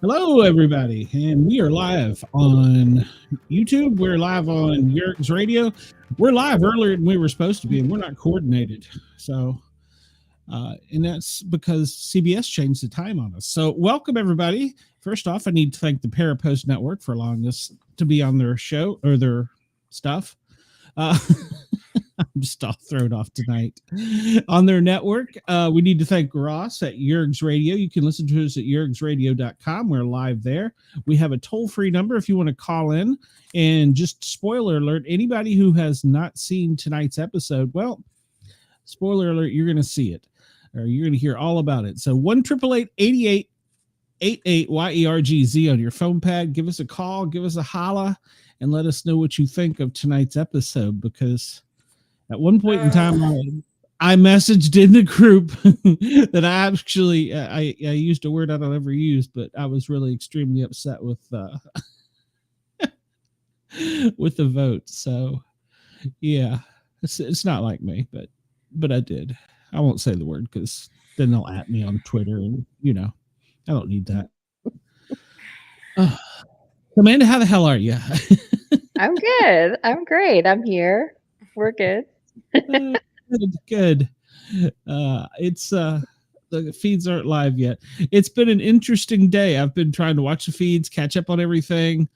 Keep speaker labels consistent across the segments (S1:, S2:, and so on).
S1: Hello, everybody, and we are live on YouTube. We're live on Yurg's Radio. We're live earlier than we were supposed to be, and we're not coordinated. So, and that's because CBS changed the time on us. So, welcome everybody. First off, I need to thank the Parapost Network for allowing us to be on their show or their stuff. I'm just all thrown off tonight on their network. We need to thank Ross at Yurg's Radio. You can listen to us at yurgsradio.com. We're live there. We have a toll-free number if you want to call in. And just spoiler alert, anybody who has not seen tonight's episode, well, spoiler alert, you're going to see it, or you're going to hear all about it. So 1-888-88-YERGZ on your phone pad. Give us a call, give us a holla, and let us know what you think of tonight's episode, because at one point in time, I messaged in the group that I actually I used a word I don't ever use, but I was really extremely upset with with the vote. So yeah, it's not like me, but I did. I won't say the word because then they'll at me on Twitter, and I don't need that. Amanda, how the hell are you?
S2: I'm good. I'm great. I'm here. We're good.
S1: Good. It's the feeds aren't live yet. It's been an interesting day. I've been trying to watch the feeds, catch up on everything,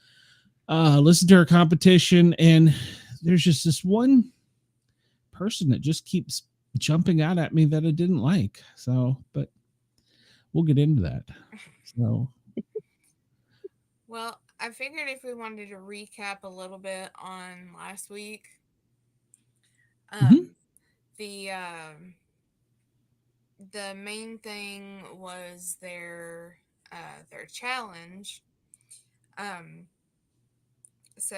S1: listen to our competition, and there's just this one person that just keeps jumping out at me that I didn't like. So, but we'll get into that. So,
S3: well, I figured if we wanted to recap a little bit on last week, the the main thing was their challenge. So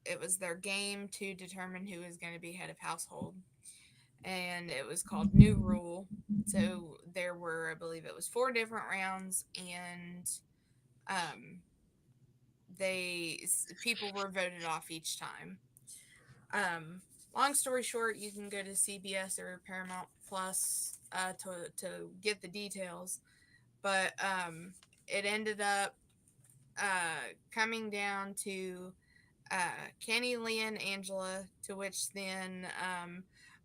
S3: it was their game to determine who was going to be head of household, and it was called New Rule. So there were, I believe, it was 4 different rounds, and people were voted off each time. Long story short, you can go to CBS or Paramount Plus to get the details, but it ended up coming down to Kenny, Leah, and Angela, to which then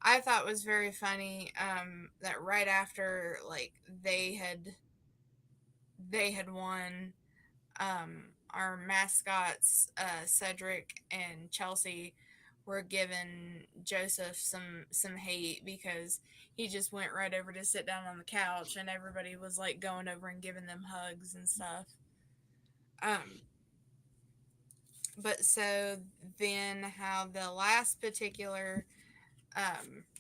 S3: I thought was very funny that right after they had won, our mascots Cedric and Chelsea were giving Joseph some hate because he just went right over to sit down on the couch, and everybody was like going over and giving them hugs and stuff. But so then how the last particular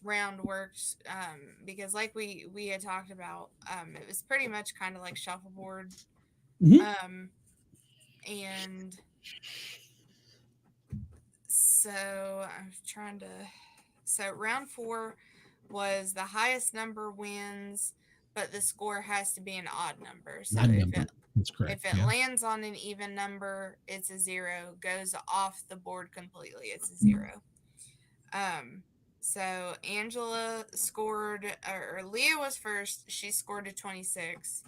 S3: round works, because like we had talked about, it was pretty much kind of like shuffleboard. And so round 4 was the highest number wins, but the score has to be an odd number. So
S1: that's correct.
S3: If it lands on an even number, it's a 0. Goes off the board completely, it's a 0. So Angela scored, or Leah was first. She scored a 26.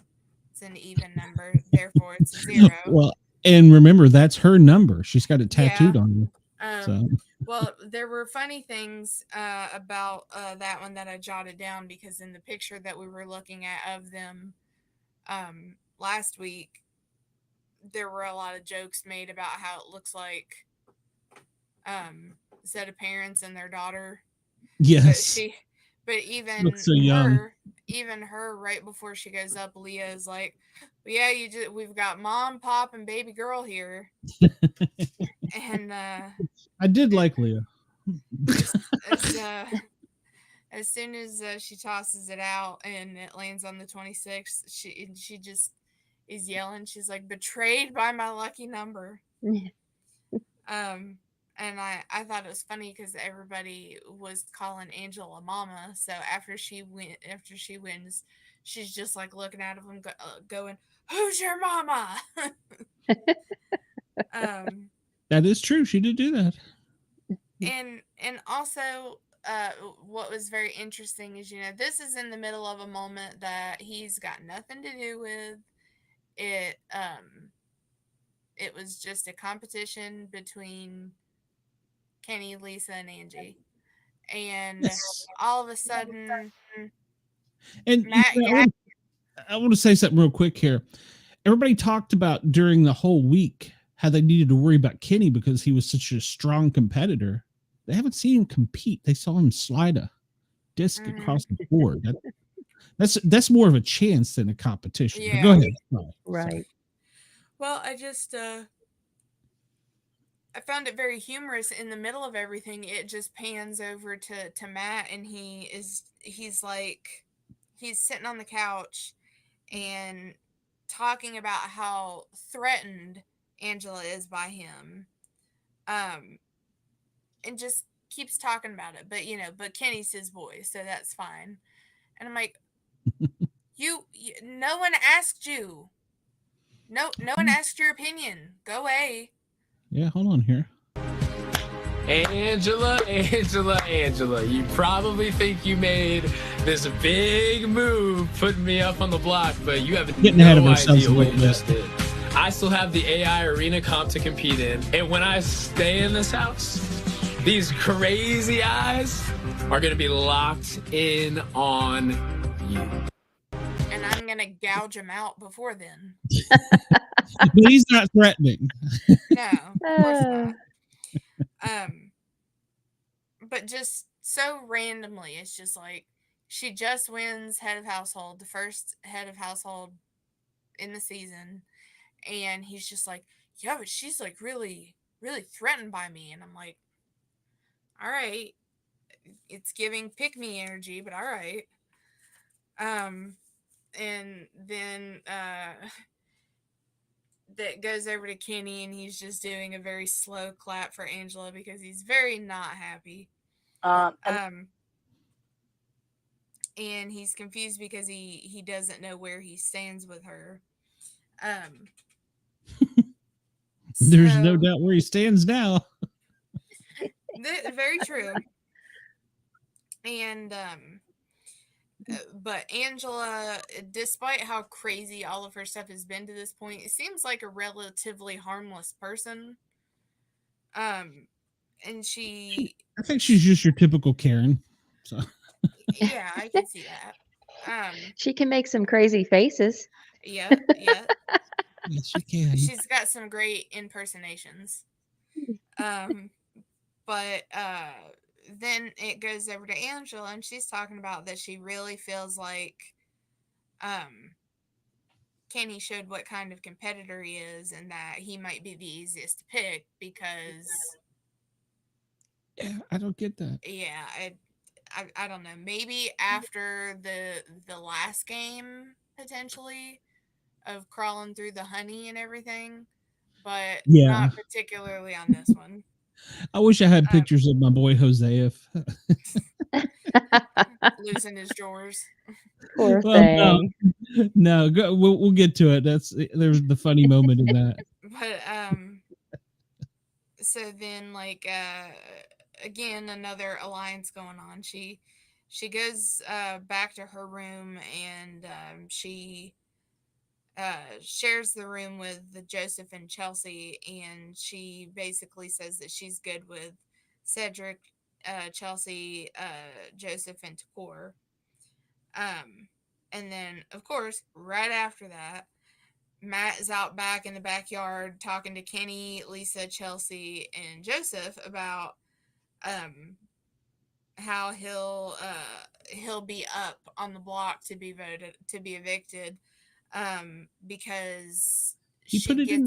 S3: It's an even number, therefore it's a 0.
S1: Well, and remember, that's her number. She's got it tattooed on her.
S3: Well, there were funny things about that one that I jotted down, because in the picture that we were looking at of them last week, there were a lot of jokes made about how it looks like set of parents and their daughter.
S1: Yes.
S3: But even
S1: looks so young.
S3: Even her, right before she goes up, Leah is like, "Yeah, we've got mom, pop, and baby girl here." And
S1: I did like Leah.
S3: As soon as she tosses it out and it lands on the 26th, she just is yelling. She's like, "Betrayed by my lucky number." And I thought it was funny because everybody was calling Angela mama. So after she wins, she's just like looking at them, going, "Who's your mama?"
S1: That is true. She did do that.
S3: And also, what was very interesting is, this is in the middle of a moment that he's got nothing to do with. It was just a competition between Kenny, Lisa, and Angie. And
S1: Yes.
S3: all of a sudden,
S1: And
S3: Matt
S1: I want to say something real quick here. Everybody talked about during the whole week how they needed to worry about Kenny because he was such a strong competitor. They haven't seen him compete. They saw him slide a disc across the board. That's more of a chance than a competition. But go
S3: Yeah.
S1: ahead. Sorry.
S2: Right.
S3: Well, I found it very humorous. In the middle of everything, it just pans over to Matt, and he's like, he's sitting on the couch and talking about how threatened Angela is by him, um, and just keeps talking about it. But Kenny's his boy, so that's fine. And I'm like, no one asked you. No one asked your opinion. Go away.
S1: Yeah, hold on here.
S4: Angela, you probably think you made this big move putting me up on the block, but you have
S1: Getting ahead of
S4: no
S1: ourselves
S4: idea
S1: a
S4: what you
S1: little
S4: just did. I still have the AI arena comp to compete in, and when I stay in this house, these crazy eyes are going to be locked in on you.
S3: And I'm going to gouge him out before then.
S1: But he's not threatening.
S3: No, of course not. But just so randomly, it's just like she just wins head of household, the first head of household in the season, and he's just like, yeah, but she's like really, really threatened by me, and I'm like, all right, it's giving pick me energy, but all right. And then that goes over to Kenny, and he's just doing a very slow clap for Angela because he's very not happy. And he's confused because he doesn't know where he stands with her.
S1: There's no doubt where he stands now.
S3: Very true. And but Angela, despite how crazy all of her stuff has been to this point, it seems like a relatively harmless person. And
S1: I think she's just your typical Karen. So
S3: yeah, I can see that.
S2: She can make some crazy faces.
S3: Yeah.
S1: yes, she can.
S3: She's got some great impersonations. But then it goes over to Angela, and she's talking about that she really feels like Kenny showed what kind of competitor he is, and that he might be the easiest to pick because
S1: Yeah, I don't get that.
S3: yeah, I don't know. Maybe after the last game, potentially, of crawling through the honey and everything, but
S1: Yeah.
S3: not particularly on this one.
S1: I wish I had pictures of my boy Jose.
S3: Losing his drawers.
S2: Poor thing.
S1: No, we'll get to it. There's the funny moment in that.
S3: But so then like again, another alliance going on. She goes back to her room, and she shares the room with Joseph and Chelsea, and she basically says that she's good with Cedric, Chelsea, Joseph, and Takor. And then, of course, right after that, Matt is out back in the backyard talking to Kenny, Lisa, Chelsea, and Joseph about how he'll be up on the block to be evicted, because
S1: He put it in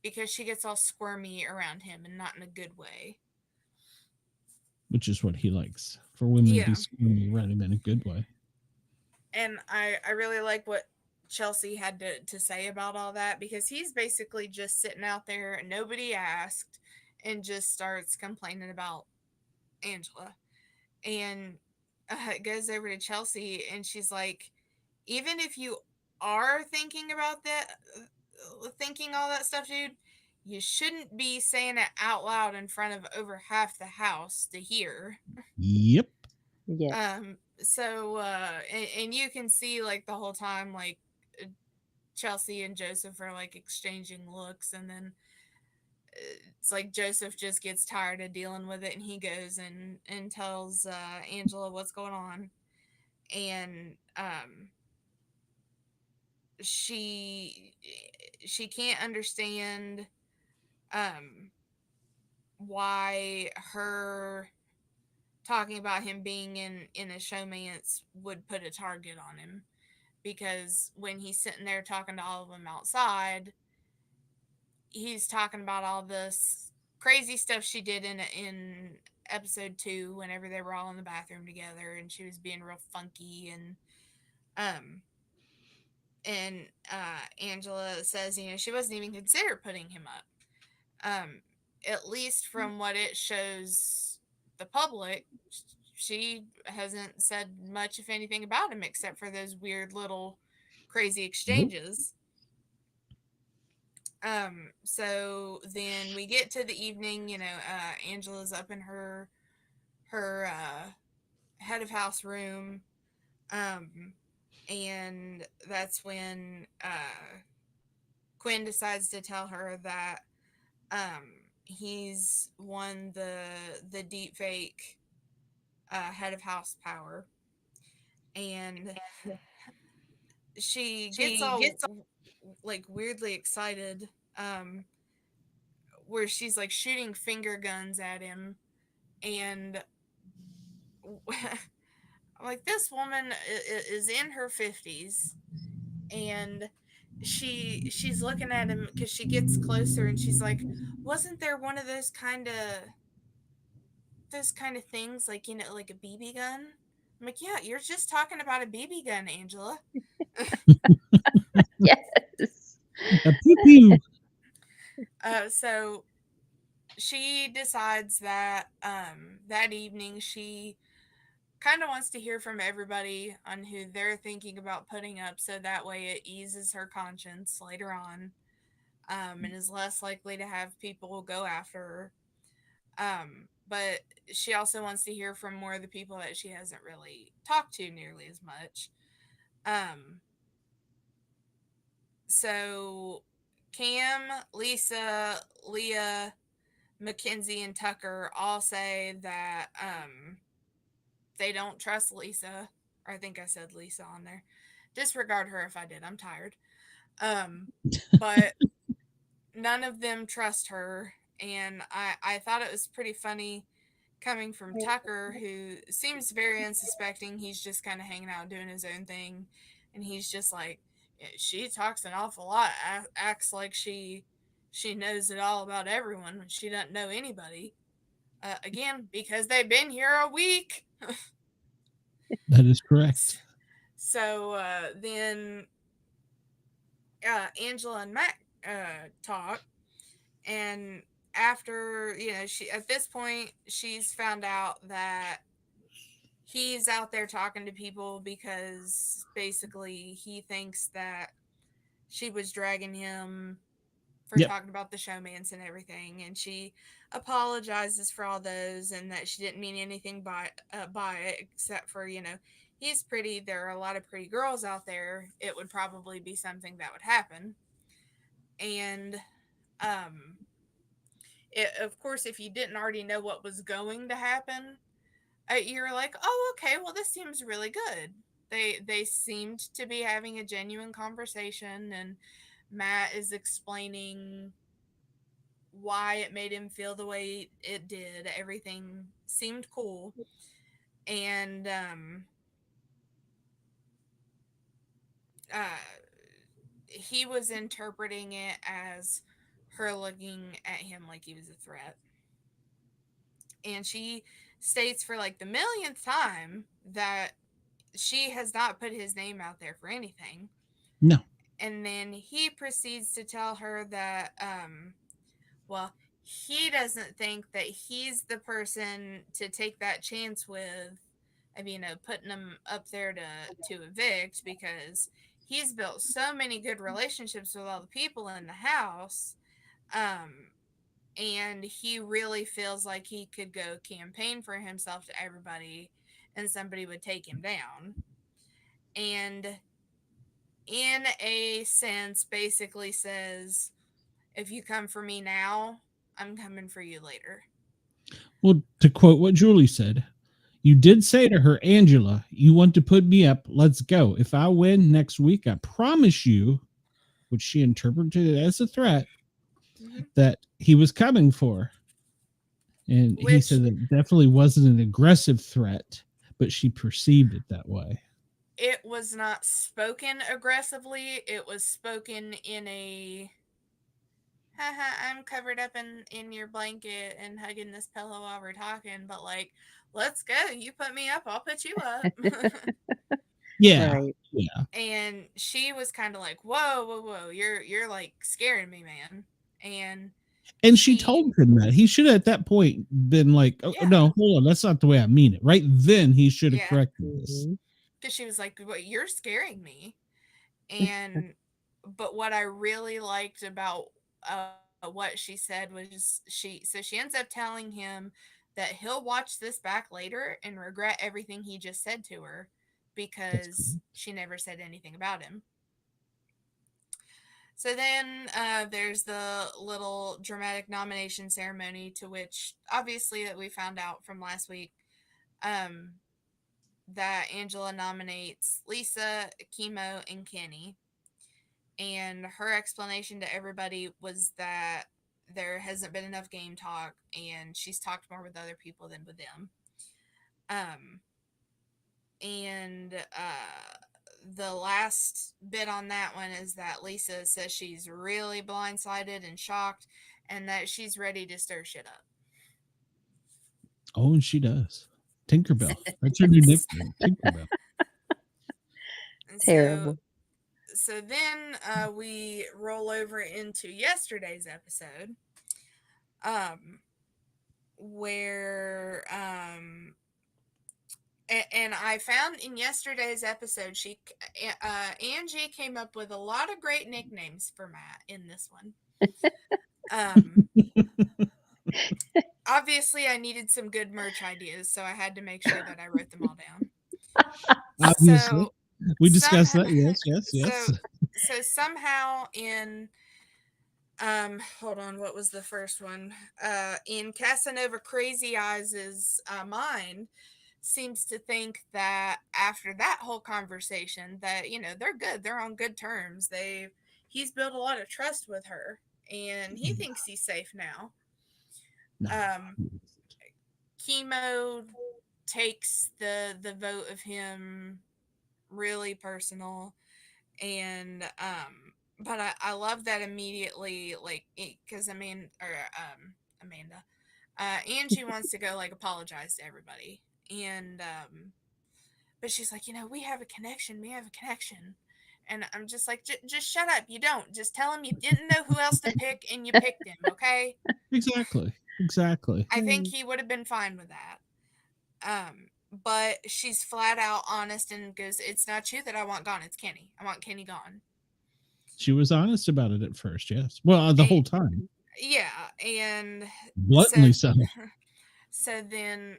S3: because she gets all squirmy around him, and not in a good way.
S1: Which is what he likes, for women to be squirmy around him in a good way.
S3: And I really like what Chelsea had to say about all that, because he's basically just sitting out there and nobody asked, and just starts complaining about Angela. And it goes over to Chelsea, and she's like, even if you are thinking about that, thinking all that stuff, dude, you shouldn't be saying it out loud in front of over half the house to hear.
S1: Yep.
S2: Yes.
S3: So and you can see like the whole time like Chelsea and Joseph are like exchanging looks, and then it's like Joseph just gets tired of dealing with it, and he goes and tells Angela what's going on, and she can't understand um why her talking about him being in a showmance would put a target on him, because when he's sitting there talking to all of them outside, he's talking about all this crazy stuff she did in episode 2 whenever they were all in the bathroom together and she was being real funky, um and Angela says, you know, she wasn't even consider putting him up, at least from what it shows the public. She hasn't said much, if anything, about him except for those weird little crazy exchanges. So then we get to the evening, you know, Angela's up in her head of house room, and that's when Quinn decides to tell her that he's won the deep fake head of house power, and she gets all like weirdly excited, where she's like shooting finger guns at him, and like, this woman is in her 50s, and she's looking at him because she gets closer and she's like, wasn't there one of those kind of things, like, you know, like a BB gun? I'm like, yeah, you're just talking about a BB gun, Angela.
S2: Yes.
S1: A pew pew.
S3: So she decides that that evening she kind of wants to hear from everybody on who they're thinking about putting up, so that way it eases her conscience later on, and is less likely to have people go after her. But she also wants to hear from more of the people that she hasn't really talked to nearly as much. So Cam, Lisa, Leah, Mackenzie, and Tucker all say that they don't trust Lisa. Or I think I said Lisa on there. Disregard her if I did. I'm tired. But none of them trust her. And I thought it was pretty funny coming from Tucker, who seems very unsuspecting. He's just kind of hanging out doing his own thing. And he's just like, she talks an awful lot, acts like she knows it all about everyone when she doesn't know anybody. Again, because they've been here a week.
S1: That is correct.
S3: So then Angela and Matt talk, and after, you know, she, at this point, she's found out that he's out there talking to people because basically he thinks that she was dragging him for talking about the showmans and everything, and she apologizes for all those, and that she didn't mean anything by it, except for, you know, he's pretty, there are a lot of pretty girls out there, it would probably be something that would happen. And of course, if you didn't already know what was going to happen, you're like, oh, okay, well, this seems really good. They seemed to be having a genuine conversation, and Matt is explaining why it made him feel the way it did. Everything seemed cool. And he was interpreting it as her looking at him like he was a threat. And she states for like the millionth time that she has not put his name out there for anything.
S1: No.
S3: And then he proceeds to tell her that, well, he doesn't think that he's the person to take that chance with, of, you know, putting him up there to evict, because he's built so many good relationships with all the people in the house, Um, and he really feels like he could go campaign for himself to everybody and somebody would take him down. And in a sense, basically says, if you come for me now, I'm coming for you later.
S1: Well, to quote what Julie said, you did say to her, Angela, you want to put me up? Let's go. If I win next week, I promise you, which she interpreted as a threat,
S3: Mm-hmm.
S1: that he was coming for. And he
S3: Which
S1: said that definitely wasn't an aggressive threat, but she perceived it that way.
S3: it was not spoken aggressively. It was spoken in a, haha, I'm covered up in your blanket and hugging this pillow while we're talking, but like, let's go. You put me up, I'll put you up.
S1: Yeah.
S2: Right.
S1: Yeah.
S3: And she was kind of like, whoa, whoa, whoa, you're like scaring me, man. And
S1: She
S3: she,
S1: told him that. He should have at that point been like, oh,
S3: yeah,
S1: no, hold on. That's not the way I mean it. Right then, he should have
S3: yeah,
S1: corrected this.
S2: Mhm.
S3: because she was like, what, you're scaring me. And but what I really liked about what she said was she ends up telling him that he'll watch this back later and regret everything he just said to her
S1: That's
S3: because
S1: cool.
S3: she never said anything about him. So then there's the little dramatic nomination ceremony, to which obviously that we found out from last week, um, that Angela nominates Lisa, Chemo, and Kenny. And her explanation to everybody was that there hasn't been enough game talk and she's talked more with other people than with them. Um, and the last bit on that one is that Lisa says she's really blindsided and shocked and that she's ready to stir shit up.
S1: Oh, and she does. Tinkerbell. That's her new nickname, Tinkerbell.
S3: And
S2: Terrible.
S3: so then we roll over into yesterday's episode, where and I found in yesterday's episode Angie came up with a lot of great nicknames for Matt in this one. Obviously I needed some good merch ideas, so I had to make sure that I wrote them all down.
S1: Obviously.
S3: So
S1: We discussed that. Yes.
S3: so somehow in hold on, what was the first one? In Casanova Crazy Eyes' mind seems to think that after that whole conversation that, you know, they're good, they're on good terms. He's built a lot of trust with her and he thinks he's safe now.
S1: No.
S3: Chemo takes the vote of him really personal, and but I love that immediately, like, because Amanda Angie wants to go like apologize to everybody, and but she's like, you know, we have a connection, and I'm just like, just shut up, you don't, just tell him you didn't know who else to pick and you picked him, okay?
S1: Exactly.
S3: I think he would have been fine with that. But she's flat out honest and goes, it's not you that I want gone, it's Kenny. I want Kenny gone.
S1: She was honest about it at first, yes. Well, the whole time.
S3: Yeah, and
S1: Bluntly so.
S3: So then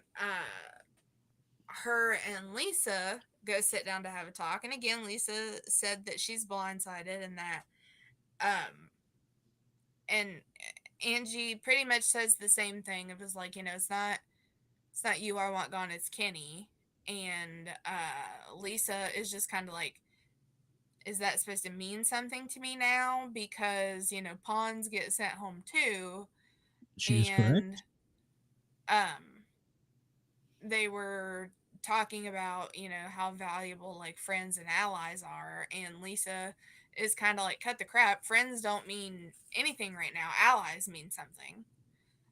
S3: her and Lisa go sit down to have a talk, and again Lisa said that she's blindsided and that and Angie pretty much says the same thing. It was like, you know, it's not you I want gone, it's Kenny. And Lisa is just kind of like, is that supposed to mean something to me now? Because, you know, pawns get sent home too.
S1: She is correct.
S3: They were talking about, you know, how valuable like friends and allies are. And Lisa is kind of like, cut the crap. Friends don't mean anything right now. Allies mean something.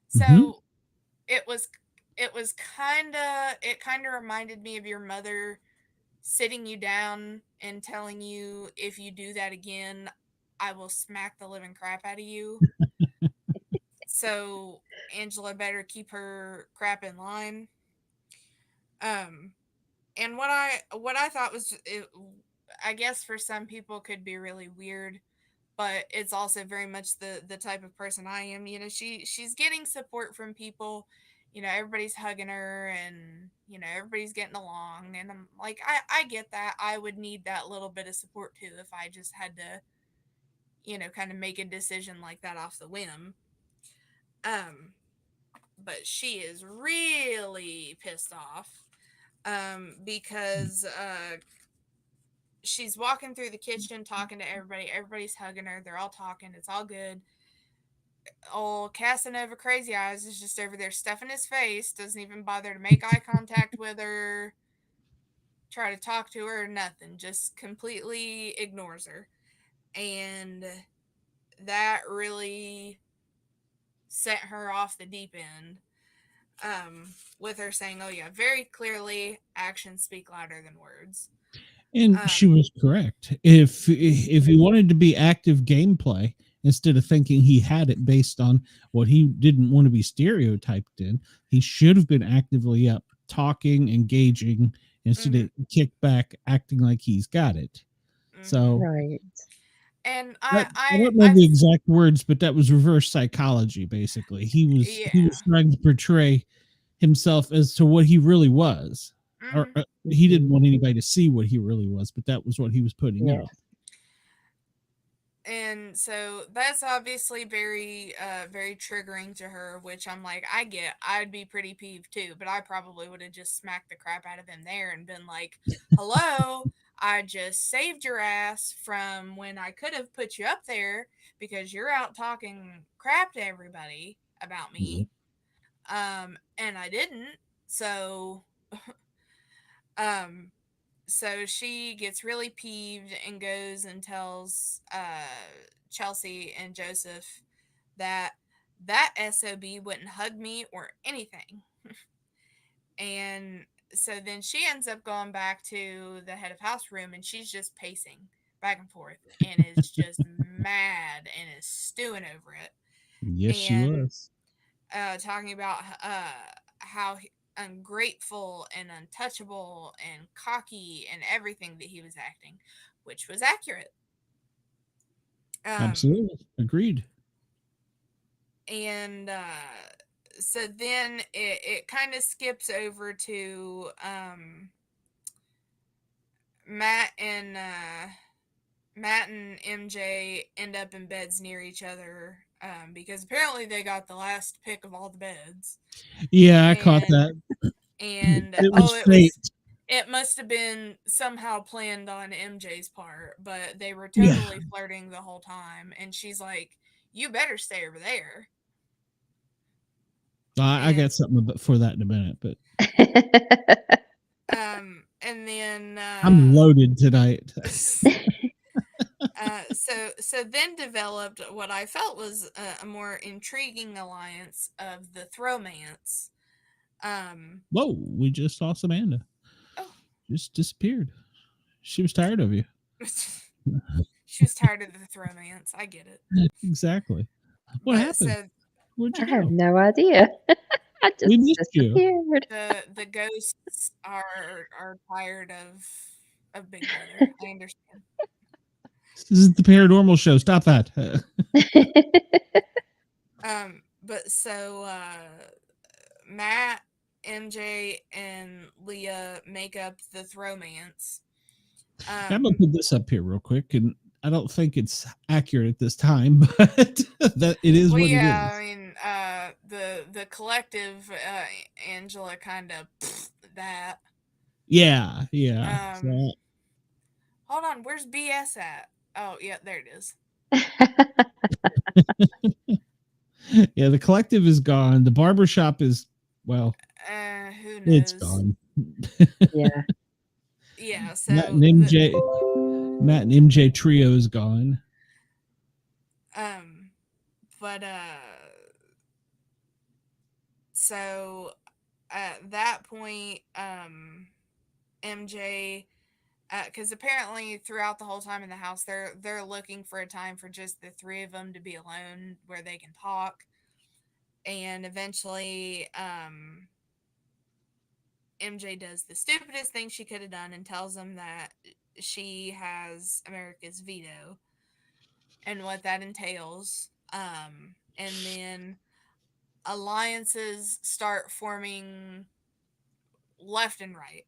S3: So it was kind of reminded me of your mother sitting you down and telling you, if you do that again, I will smack the living crap out of you. So Angela better keep her crap in line. And what I thought was, I guess for some people could be really weird, but it's also very much the type of person I am. You know, she's getting support from people. You know, everybody's hugging her, and you know everybody's getting along, and I'm like, I get that. I would need that little bit of support too if I just had to, you know, kind of make a decision like that off the whim. Um, but she is really pissed off because she's walking through the kitchen talking to everybody. Everybody's hugging her. They're all talking. It's all good. Old Casanova Crazy Eyes is just over there stuffing his face. Doesn't even bother to make eye contact with her, try to talk to her, nothing. Just completely ignores her. And that really set her off the deep end. With her saying, "Oh yeah, very clearly, actions speak louder than words."
S1: And she was correct. If he wanted to be active gameplay instead of thinking he had it based on what he didn't want to be stereotyped in, he should have been actively up talking, engaging, instead of kick back acting like he's got it. So
S2: Right.
S3: And
S1: I don't know the exact words, but that was reverse psychology. Basically, he was trying to portray himself as to what he really was, or he didn't want anybody to see what he really was, but that was what he was putting out.
S3: And so that's obviously very very triggering to her, which I'm like, I get. I'd be pretty peeved too, but I probably would have just smacked the crap out of him there and been like, hello, I just saved your ass from when I could have put you up there because you're out talking crap to everybody about me. And I didn't. So so she gets really peeved and goes and tells Chelsea and Joseph that SOB wouldn't hug me or anything. And so then she ends up going back to the head of house room, and she's just pacing back and forth and is just mad and is stewing over it.
S1: Yes, she was.
S3: Talking about how ungrateful and untouchable and cocky and everything that he was acting, which was accurate.
S1: Absolutely. Agreed.
S3: And so then it kind of skips over to Matt and MJ end up in beds near each other because apparently they got the last pick of all the beds.
S1: Yeah, I caught that.
S3: And it must have been somehow planned on MJ's part, but they were totally flirting the whole time. And she's like, "You better stay over there."
S1: I got something for that in a minute, but
S3: and then
S1: I'm loaded tonight.
S3: So then developed what I felt was a more intriguing alliance of the Thromance.
S1: Whoa, we just saw Samantha.
S3: Oh.
S1: Just disappeared. She was tired of you.
S3: She was tired of the Thromance. I get it.
S1: Exactly. What happened?
S3: So,
S1: where'd you go?
S2: I have no idea. I just
S1: We missed
S2: disappeared.
S3: The ghosts are tired of Big Brother. I understand.
S1: This is the paranormal show. Stop that.
S3: But so Matt, MJ, and Leah make up the Thromance.
S1: I'm gonna put this up here real quick, and I don't think it's accurate at this time, but that it is what it is.
S3: I mean, the collective, Angela kind of that.
S1: Yeah.
S3: Hold on, where's BS at? Oh, yeah, there it is.
S1: Yeah, the collective is gone. The barbershop is, well,
S3: who knows?
S1: It's gone.
S3: Yeah, so
S1: Matt and MJ trio is gone.
S3: But so at that point, MJ, because apparently throughout the whole time in the house, they're looking for a time for just the three of them to be alone where they can talk, and eventually, MJ does the stupidest thing she could have done and tells them that she has America's veto. and what that entails. And then alliances start forming left and right.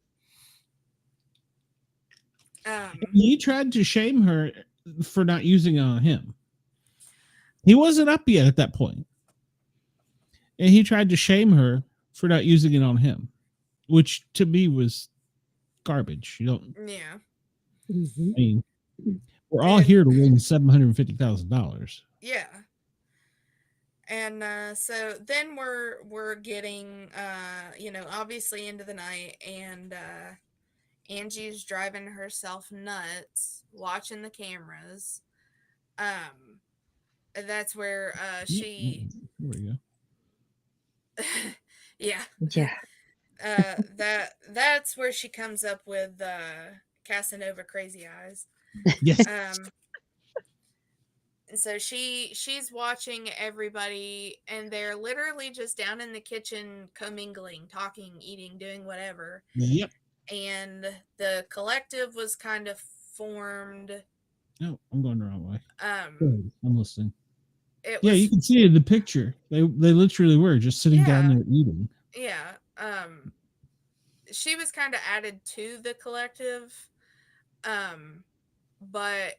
S1: He tried to shame her for not using it on him. He wasn't up yet at that point. And he tried to shame her for not using it on him, which to me was garbage. You don't,
S3: Yeah.
S2: Mhm.
S1: I mean, we're all
S3: And-
S1: here to win $750,000.
S3: Yeah. And so then we're getting obviously into the night, and Angie's driving herself nuts watching the cameras. That's where she
S1: There we go.
S3: yeah.
S2: Yeah.
S3: That's where she comes up with Casanova Crazy Eyes.
S1: Yes.
S3: So she's watching everybody, and they're literally just down in the kitchen commingling, talking, eating, doing whatever.
S1: Yep.
S3: And the collective was kind of formed.
S1: No, I'm going the wrong way. Go
S3: Um
S1: ahead. I'm listening.
S3: it
S1: Yeah,
S3: was
S1: you can see it in the picture. They literally were just sitting down
S3: Yeah.
S1: there eating.
S3: yeah. She was kind of added to the collective. But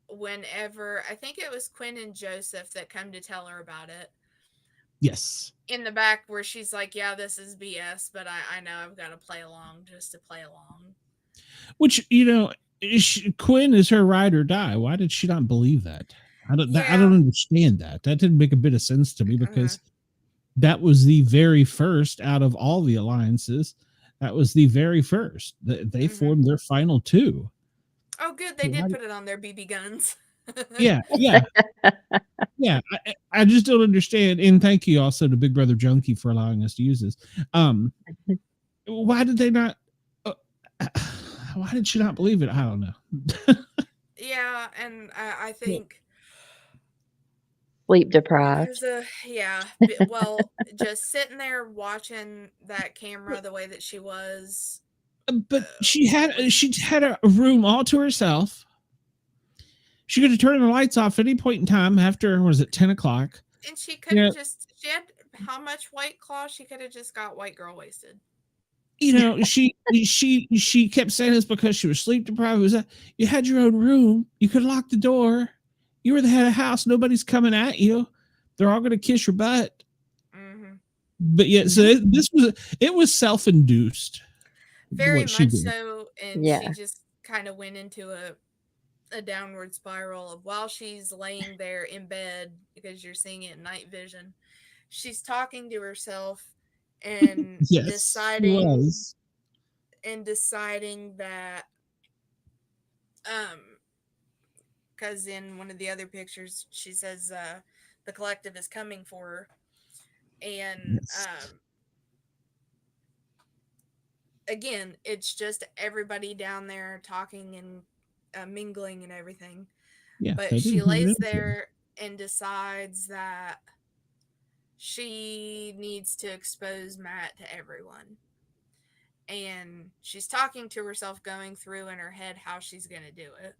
S3: whenever, I think it was Quinn and Joseph that come to tell her about it
S1: Yes.
S3: in the back, where she's like, yeah, this is BS, but I know I've got to play along just to play along.
S1: Which, Quinn is her ride or die. Why did she not believe that? I don't understand that. That didn't make a bit of sense to me, because that was the very first out of all the alliances. That was the very first. They formed their final two.
S3: Oh, good. They did put it on their BB guns.
S1: Yeah. I just don't understand. And thank you also to Big Brother Junkie for allowing us to use this. Why did they not? Why did she not believe it? I don't know.
S3: Yeah, and I think
S2: Sleep deprived.
S3: well, just sitting there watching that camera the way that she was.
S1: But she had a room all to herself. She could have turned the lights off at any point in time after, was it 10 o'clock?
S3: And she could have she had how much White Claw? She could have just got white girl wasted. She
S1: kept saying this because she was sleep deprived. It was that you had your own room. You could lock the door. You were the head of house. Nobody's coming at you. They're all going to kiss your butt.
S3: Mm-hmm.
S1: But yeah, so it was self-induced.
S3: Very much so. And she just kind of went into a downward spiral of, while she's laying there in bed, because you're seeing it in night vision, she's talking to herself and deciding that because in one of the other pictures she says the collective is coming for her, and again, it's just everybody down there talking and mingling and everything.
S1: Yeah,
S3: but she lays there and decides that she needs to expose Matt to everyone. And she's talking to herself, going through in her head how she's going to do it.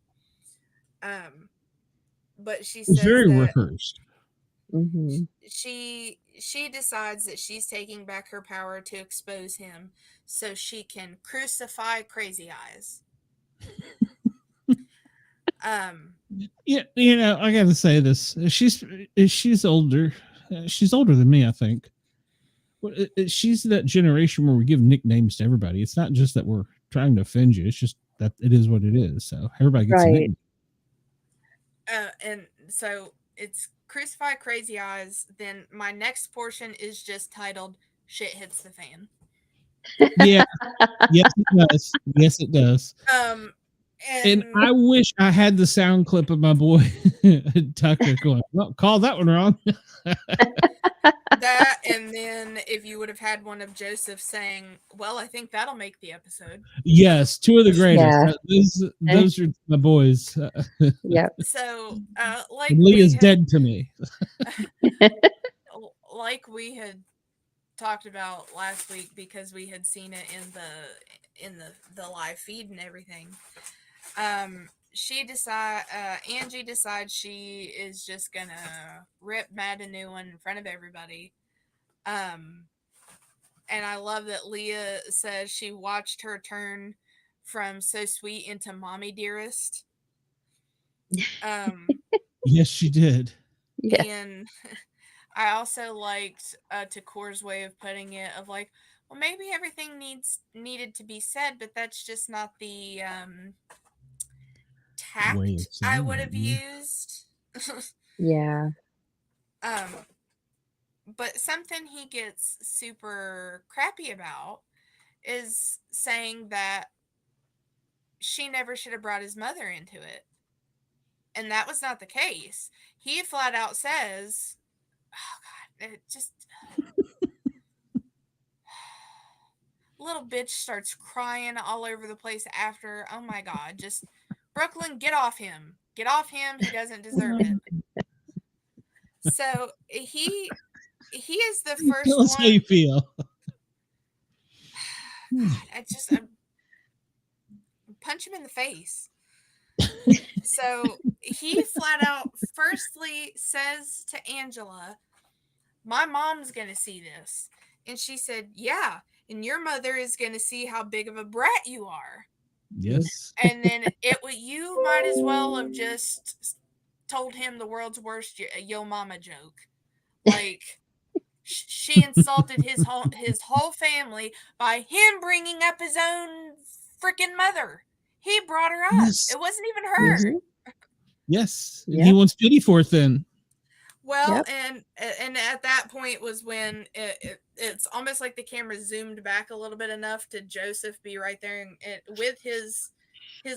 S3: But she says
S1: very
S3: that
S1: rehearsed.
S3: She decides that she's taking back her power to expose him so she can crucify Crazy Eyes.
S1: Yeah, I got to say this. She's older. She's older than me, I think. She's that generation where we give nicknames to everybody. It's not just that we're trying to offend you. It's just that it is what it is. So everybody gets a nickname.
S3: And so it's Crucify Crazy Eyes. Then my next portion is just titled Shit Hits the Fan.
S1: Yeah. Yes, it does. Yes, it does. And I wish I had the sound clip of my boy Tucker going, well, call that one wrong.
S3: That, and then if you would have had one of Joseph saying, well, I think that'll make the episode.
S1: Yes, two of the greatest. Yeah. Those are my boys.
S2: Yeah.
S3: So, like
S1: Leah's dead to me.
S3: Like we had talked about last week, because we had seen it in the live feed and everything. Angie decides she is just gonna rip Matt a new one in front of everybody. And I love that Leah says she watched her turn from so sweet into mommy dearest.
S1: Yes, she did.
S2: Yes.
S3: And I also liked Takor's way of putting it, of like, well, maybe everything needed to be said, but that's just not the
S1: Way of
S3: tact
S1: saying
S3: I would
S1: it,
S3: have
S1: yeah.
S3: used.
S2: Yeah.
S3: But something he gets super crappy about is saying that she never should have brought his mother into it. And that was not the case. He flat out says, oh God, it just... little bitch starts crying all over the place after. Oh my God, just... Brooklyn, get off him. Get off him. He doesn't deserve it. So he is the first
S1: Tell us
S3: one.
S1: how you feel.
S3: I punch him in the face. So he flat out firstly says to Angela, my mom's gonna see this. And she said, yeah, and your mother is gonna see how big of a brat you are.
S1: Yes.
S3: And then you might as well have just told him the world's worst yo mama joke. Like, she insulted his whole family by him bringing up his own freaking mother. He brought her up.
S1: Yes.
S3: It wasn't even her.
S2: Mm-hmm.
S1: Yes. And
S2: Yep.
S1: he wants pity for it then.
S3: Well,
S2: Yep.
S3: and at that point was when it's almost like the camera zoomed back a little bit enough to Joseph be right there and with his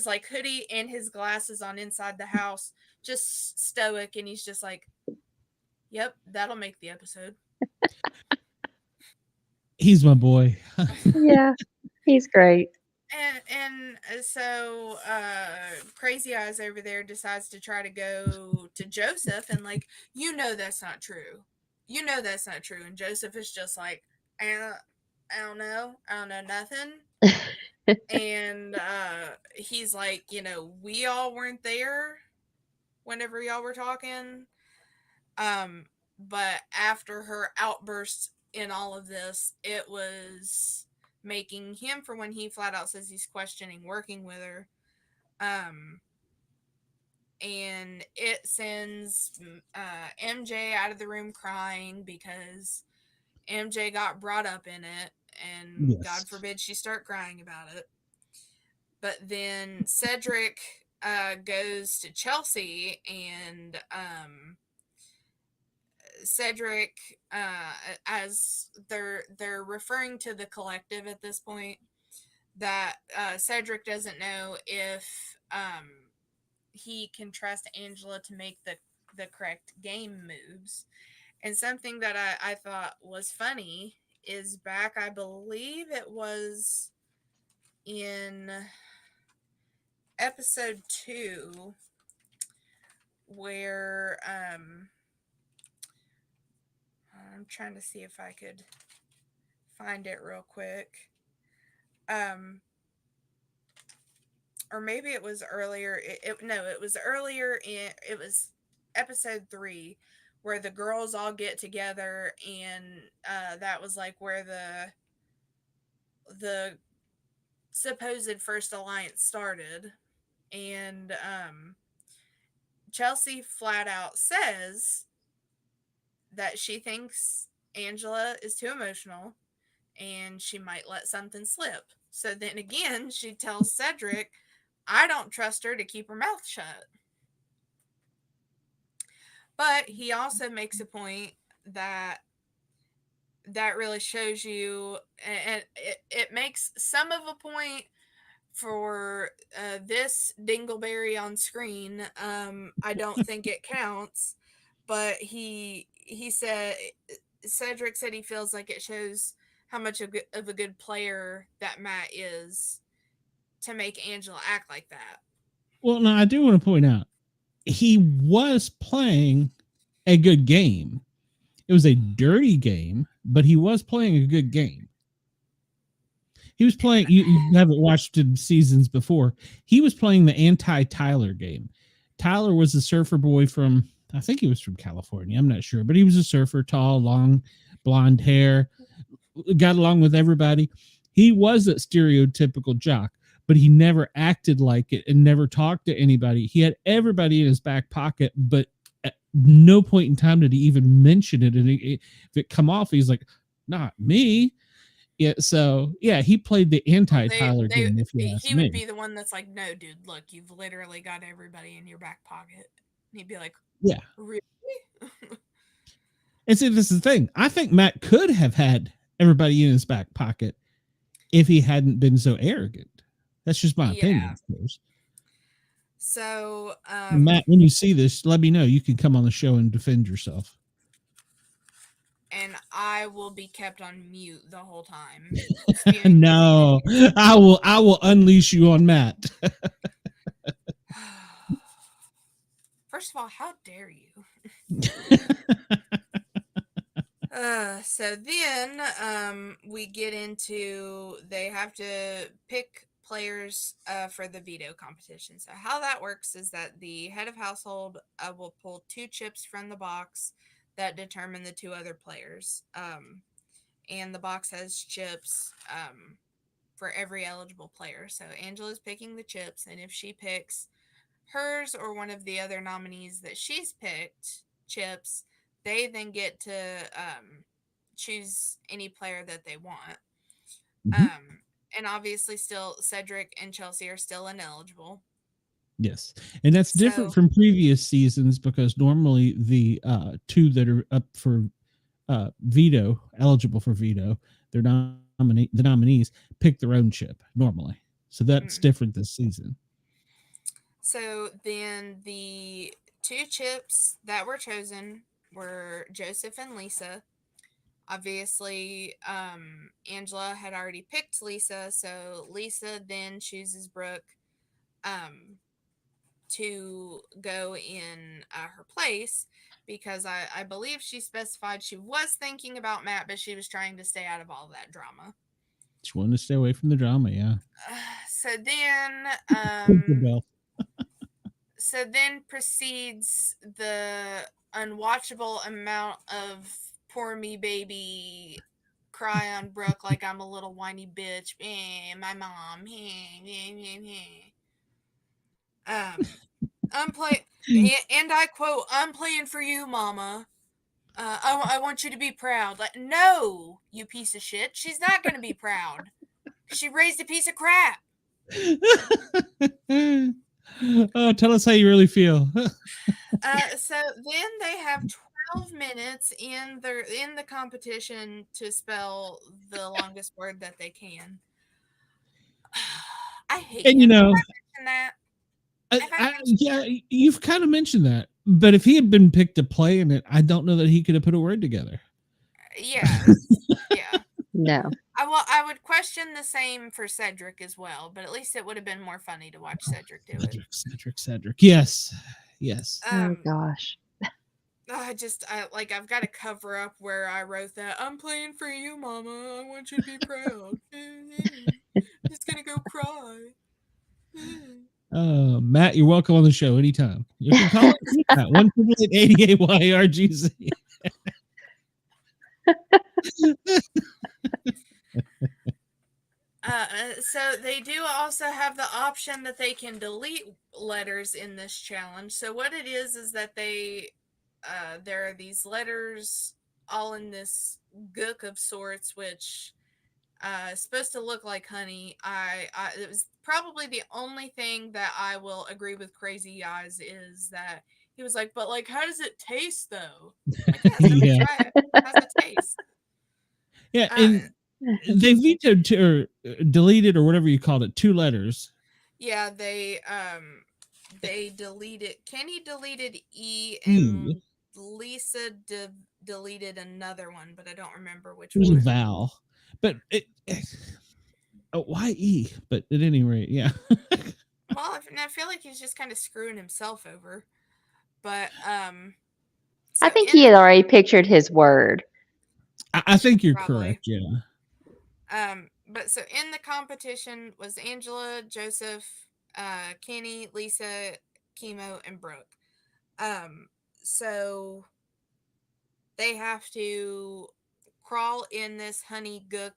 S3: like hoodie and his glasses on inside the house, just stoic, and he's just like, yep, that'll make the episode.
S1: He's my boy.
S2: Yeah, he's great.
S3: And so Crazy Eyes over there decides to try to go to Joseph and like, that's not true. That's not true. And Joseph is just like, I don't know nothing. And he's like, we all weren't there whenever y'all were talking. But after her outburst in all of this, it was making him, for when he flat out says he's questioning working with her. And it sends MJ out of the room crying because MJ got brought up in it, and
S1: Yes.
S3: God forbid she start crying about it. But then Cedric goes to Chelsea, and Cedric, as they're referring to the collective at this point, that Cedric doesn't know if he can trust Angela to make the correct game moves. And something that I thought was funny is back, I believe it was in episode 2, where I'm trying to see if I could find it real quick. Or maybe it was earlier. It was earlier it was episode 3, where the girls all get together, and that was like where the supposed first alliance started. And Chelsea flat out says that she thinks Angela is too emotional and she might let something slip. So then again, she tells Cedric, I don't trust her to keep her mouth shut. But he also makes a point that really shows you, and it makes some of a point for this dingleberry on screen. I don't think it counts, but he said, Cedric said he feels like it shows how much of a good player that Matt is to make Angela act like that.
S1: Well, now I do want to point out, he was playing a good game. It was a dirty game, but he was playing a good game. He was playing. You haven't watched him seasons before. He was playing the anti-Tyler game. Tyler was a surfer boy from, I think he was from California. I'm not sure, but he was a surfer, tall, long, blonde hair, got along with everybody. He was a stereotypical jock, but he never acted like it and never talked to anybody. He had everybody in his back pocket, but at no point in time did he even mention it. And if it come off, he's like, not me. Yeah, so yeah, he played the anti-Tyler game. If you ask
S3: he
S1: me,
S3: would be the one that's like, no, dude, look, you've literally got everybody in your back pocket. And he'd be like,
S1: yeah.
S3: really?
S1: And see, this is the thing. I think Matt could have had everybody in his back pocket if he hadn't been so arrogant. That's just my opinion, of course.
S3: So,
S1: Matt, when you see this, let me know. You can come on the show and defend yourself.
S3: And I will be kept on mute the whole time.
S1: No, I will unleash you on Matt.
S3: First of all, how dare you? So then we get into, they have to pick players for the veto competition. So how that works is that the head of household will pull 2 chips from the box that determine the 2 other players. And the box has chips for every eligible player. So Angela's picking the chips, and if she picks hers or one of the other nominees that she's picked chips, they then get to choose any player that they want. And obviously still Cedric and Chelsea are still ineligible.
S1: Yes. And that's different from previous seasons, because normally the 2 that are up for veto, eligible for veto, the nominees pick their own chip normally. So that's different this season. So
S3: then the 2 chips that were chosen were Joseph and Lisa. Obviously, Angela had already picked Lisa, so Lisa then chooses Brooke to go in her place, because I believe she specified she was thinking about Matt, but she was trying to stay out of all that drama.
S1: She wanted to stay away from the drama, yeah.
S3: So then proceeds the unwatchable amount of poor me baby cry on Brooke like I'm a little whiny bitch. My mom. I'm playing, and I quote, "I'm playing for you, mama. I want you to be proud." Like, no, you piece of shit. She's not going to be proud. She raised a piece of crap.
S1: Oh, tell us how you really feel.
S3: So then they have 12 minutes in the competition to spell the longest word that they can. I hate
S1: and
S3: him.
S1: That. Yeah, you've kind of mentioned that, but if he had been picked to play in it, I don't know that he could have put a word together.
S3: Yeah.
S2: No.
S3: I would question the same for Cedric as well, but at least it would have been more funny to watch Cedric do it.
S1: Cedric. Yes.
S2: Oh gosh.
S3: I've got to cover up where I wrote that. I'm playing for you, mama. I want you to be proud. Just gonna go cry.
S1: Matt, you're welcome on the show anytime. You can call it Matt, 1-88-YRGZ.
S3: So they do also have the option that they can delete letters in this challenge. So what it is that there are these letters all in this gook of sorts, which is supposed to look like honey. It was probably the only thing that I will agree with Crazy Eyes is that he was like, but like, how does it taste though? Like, yeah, try it. How's it taste?
S1: Yeah, and they vetoed or deleted or whatever you called it 2 letters.
S3: Yeah, they deleted. Kenny deleted E, and Lisa deleted another one, but I don't remember which one.
S1: It was a vowel, but why E? But at any rate, yeah.
S3: Well, I feel like he's just kind of screwing himself over. But
S2: I think he had already pictured his word.
S1: I think you're correct. Yeah.
S3: But so in the competition was Angela, Joseph, Kenny, Lisa, Chemo, and Brooke. So they have to crawl in this honey gook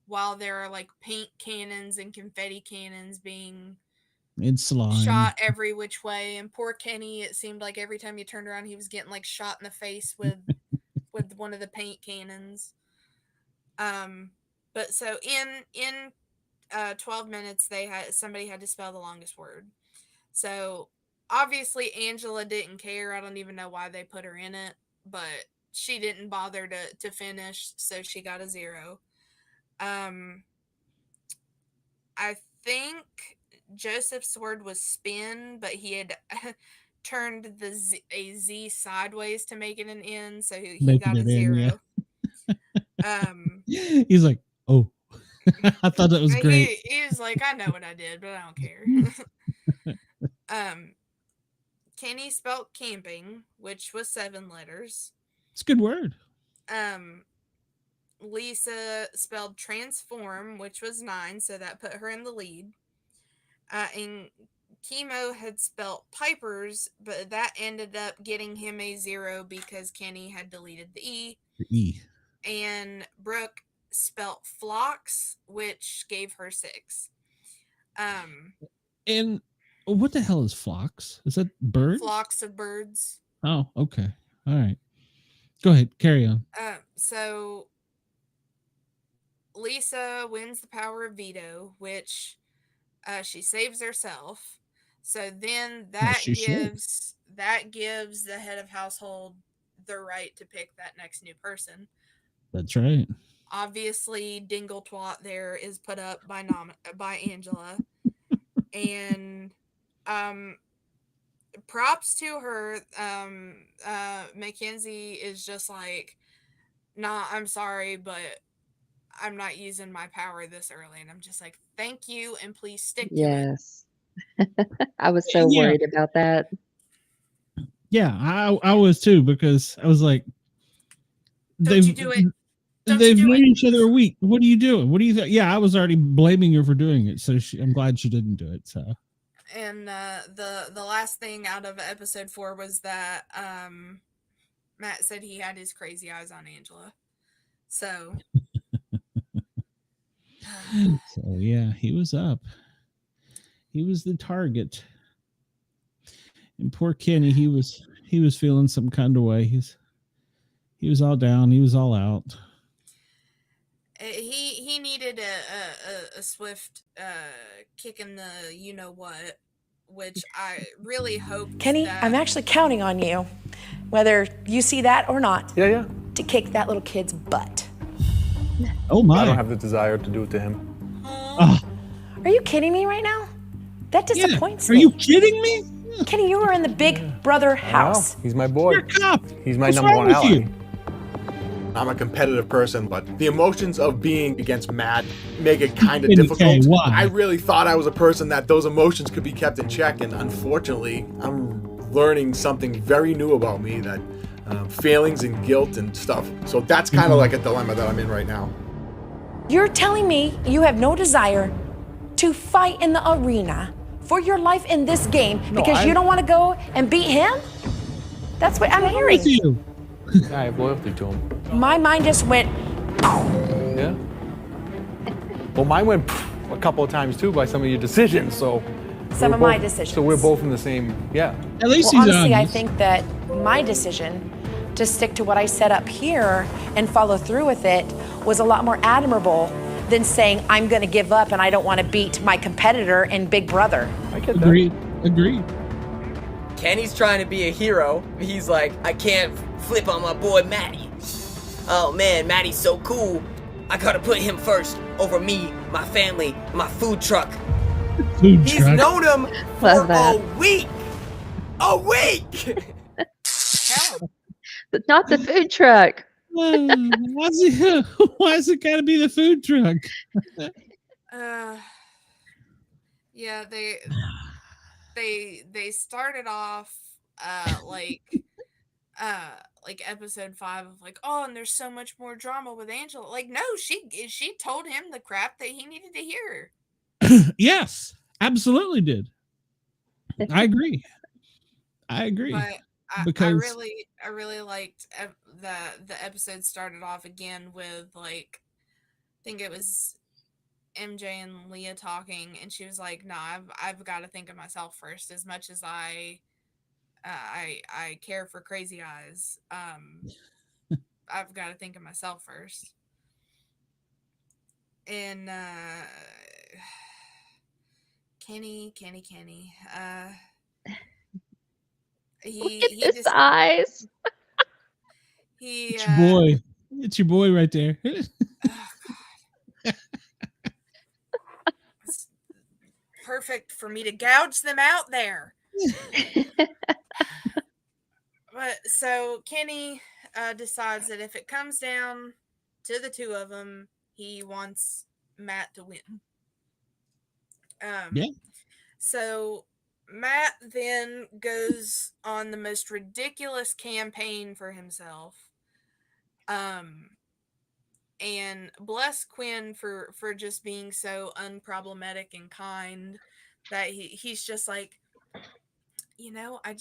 S3: while there are like paint cannons and confetti cannons being
S1: It's slime.
S3: shot every which way. And poor Kenny, it seemed like every time you turned around, he was getting like shot in the face with one of the paint cannons. But so in 12 minutes, somebody had to spell the longest word. So obviously Angela didn't care. I don't even know why they put her in it, but she didn't bother to finish, so she got a 0. I think Joseph's word was spin, but he had turned a Z sideways to make it an N, so he got a 0.
S1: He's like, oh, I thought that was great.
S3: He was like, I know what I did, but I don't care. Kenny spelled camping, which was 7 letters.
S1: It's a good word.
S3: Lisa spelled transform, which was 9, so that put her in the lead. And Chemo had spelled pipers, but that ended up getting him a 0 because Kenny had deleted the E. And Brooke spelt flocks, which gave her 6.
S1: And what the hell is flocks? Is that birds?
S3: Flocks of birds.
S1: Oh, okay. All right. Go ahead. Carry on.
S3: So Lisa wins the power of veto, which she saves herself. So then that gives the head of household the right to pick that next new person.
S1: That's right.
S3: Obviously, Dingle Twat there is put up by Angela, and props to her. Mackenzie is just like, nah, I'm sorry, but I'm not using my power this early. And I'm just like, thank you, and please stick to it.
S2: Yes. I was so worried about that.
S1: Yeah, I was too, because I was like,
S3: Don't you do it.
S1: They've known each other a week. What are you doing? What do you think? Yeah, I was already blaming her for doing it, so I'm glad she didn't do it. So,
S3: and the last thing out of episode 4 was that Matt said he had his crazy eyes on Angela. So,
S1: yeah, he was up. He was the target, and poor Kenny, he was feeling some kind of way. He was all down. He was all out.
S3: He needed a swift kick in the you know what, which I really hope.
S5: Kenny, I'm actually counting on you, whether you see that or not.
S6: Yeah.
S5: To kick that little kid's butt.
S1: Oh my!
S6: I don't have the desire to do it to him.
S5: Are you kidding me right now? That disappoints
S1: me. Are you kidding me?
S5: Kenny, you were in the Big Brother house.
S6: He's my boy.
S1: You're a cop.
S6: He's my number one ally. I'm a competitive person, but the emotions of being against Matt make it kind of difficult. I really thought I was a person that those emotions could be kept in check, and unfortunately, I'm learning something very new about me, that feelings and guilt and stuff. So that's kind of like a dilemma that I'm in right now.
S5: You're telling me you have no desire to fight in the arena for your life in this game because you don't want to go and beat him? That's what I'm hearing.
S6: I have loyalty to him.
S5: My mind just went.
S6: Yeah. Well, mine went a couple of times too by some of your decisions. So
S5: some of my decisions.
S6: So we're both in the same. Yeah.
S1: At least
S5: he's honestly, I think that my decision to stick to what I set up here and follow through with it was a lot more admirable than saying I'm going to give up and I don't want to beat my competitor in Big Brother.
S6: I get
S1: that.
S7: Agreed. Kenny's trying to be a hero. He's like, I can't flip on my boy Matty. Oh man, Matty's so cool. I gotta put him first over me, my family, my food truck. He's known him for a week. A week!
S2: But not the food truck.
S1: Why is it gotta be the food truck?
S3: Yeah, they started off like like episode 5 of like, oh, and there's so much more drama with Angela. Like, no, she told him the crap that he needed to hear.
S1: Yes, absolutely did. I agree.
S3: But
S1: because
S3: I really liked the episode started off again with like, I think it was MJ and Leah talking, and she was like, "Nah, I've got to think of myself first. As much as I care for Crazy Eyes, I've got to think of myself first." And Kenny,
S2: Look at his eyes.
S3: He
S1: it's your boy. It's your boy right there.
S3: Oh God. It's perfect for me to gouge them out there. But so Kenny decides that if it comes down to the two of them, he wants Matt to win.
S1: Yeah.
S3: So Matt then goes on the most ridiculous campaign for himself. And bless Quinn for just being so unproblematic and kind that he's just like, you know, I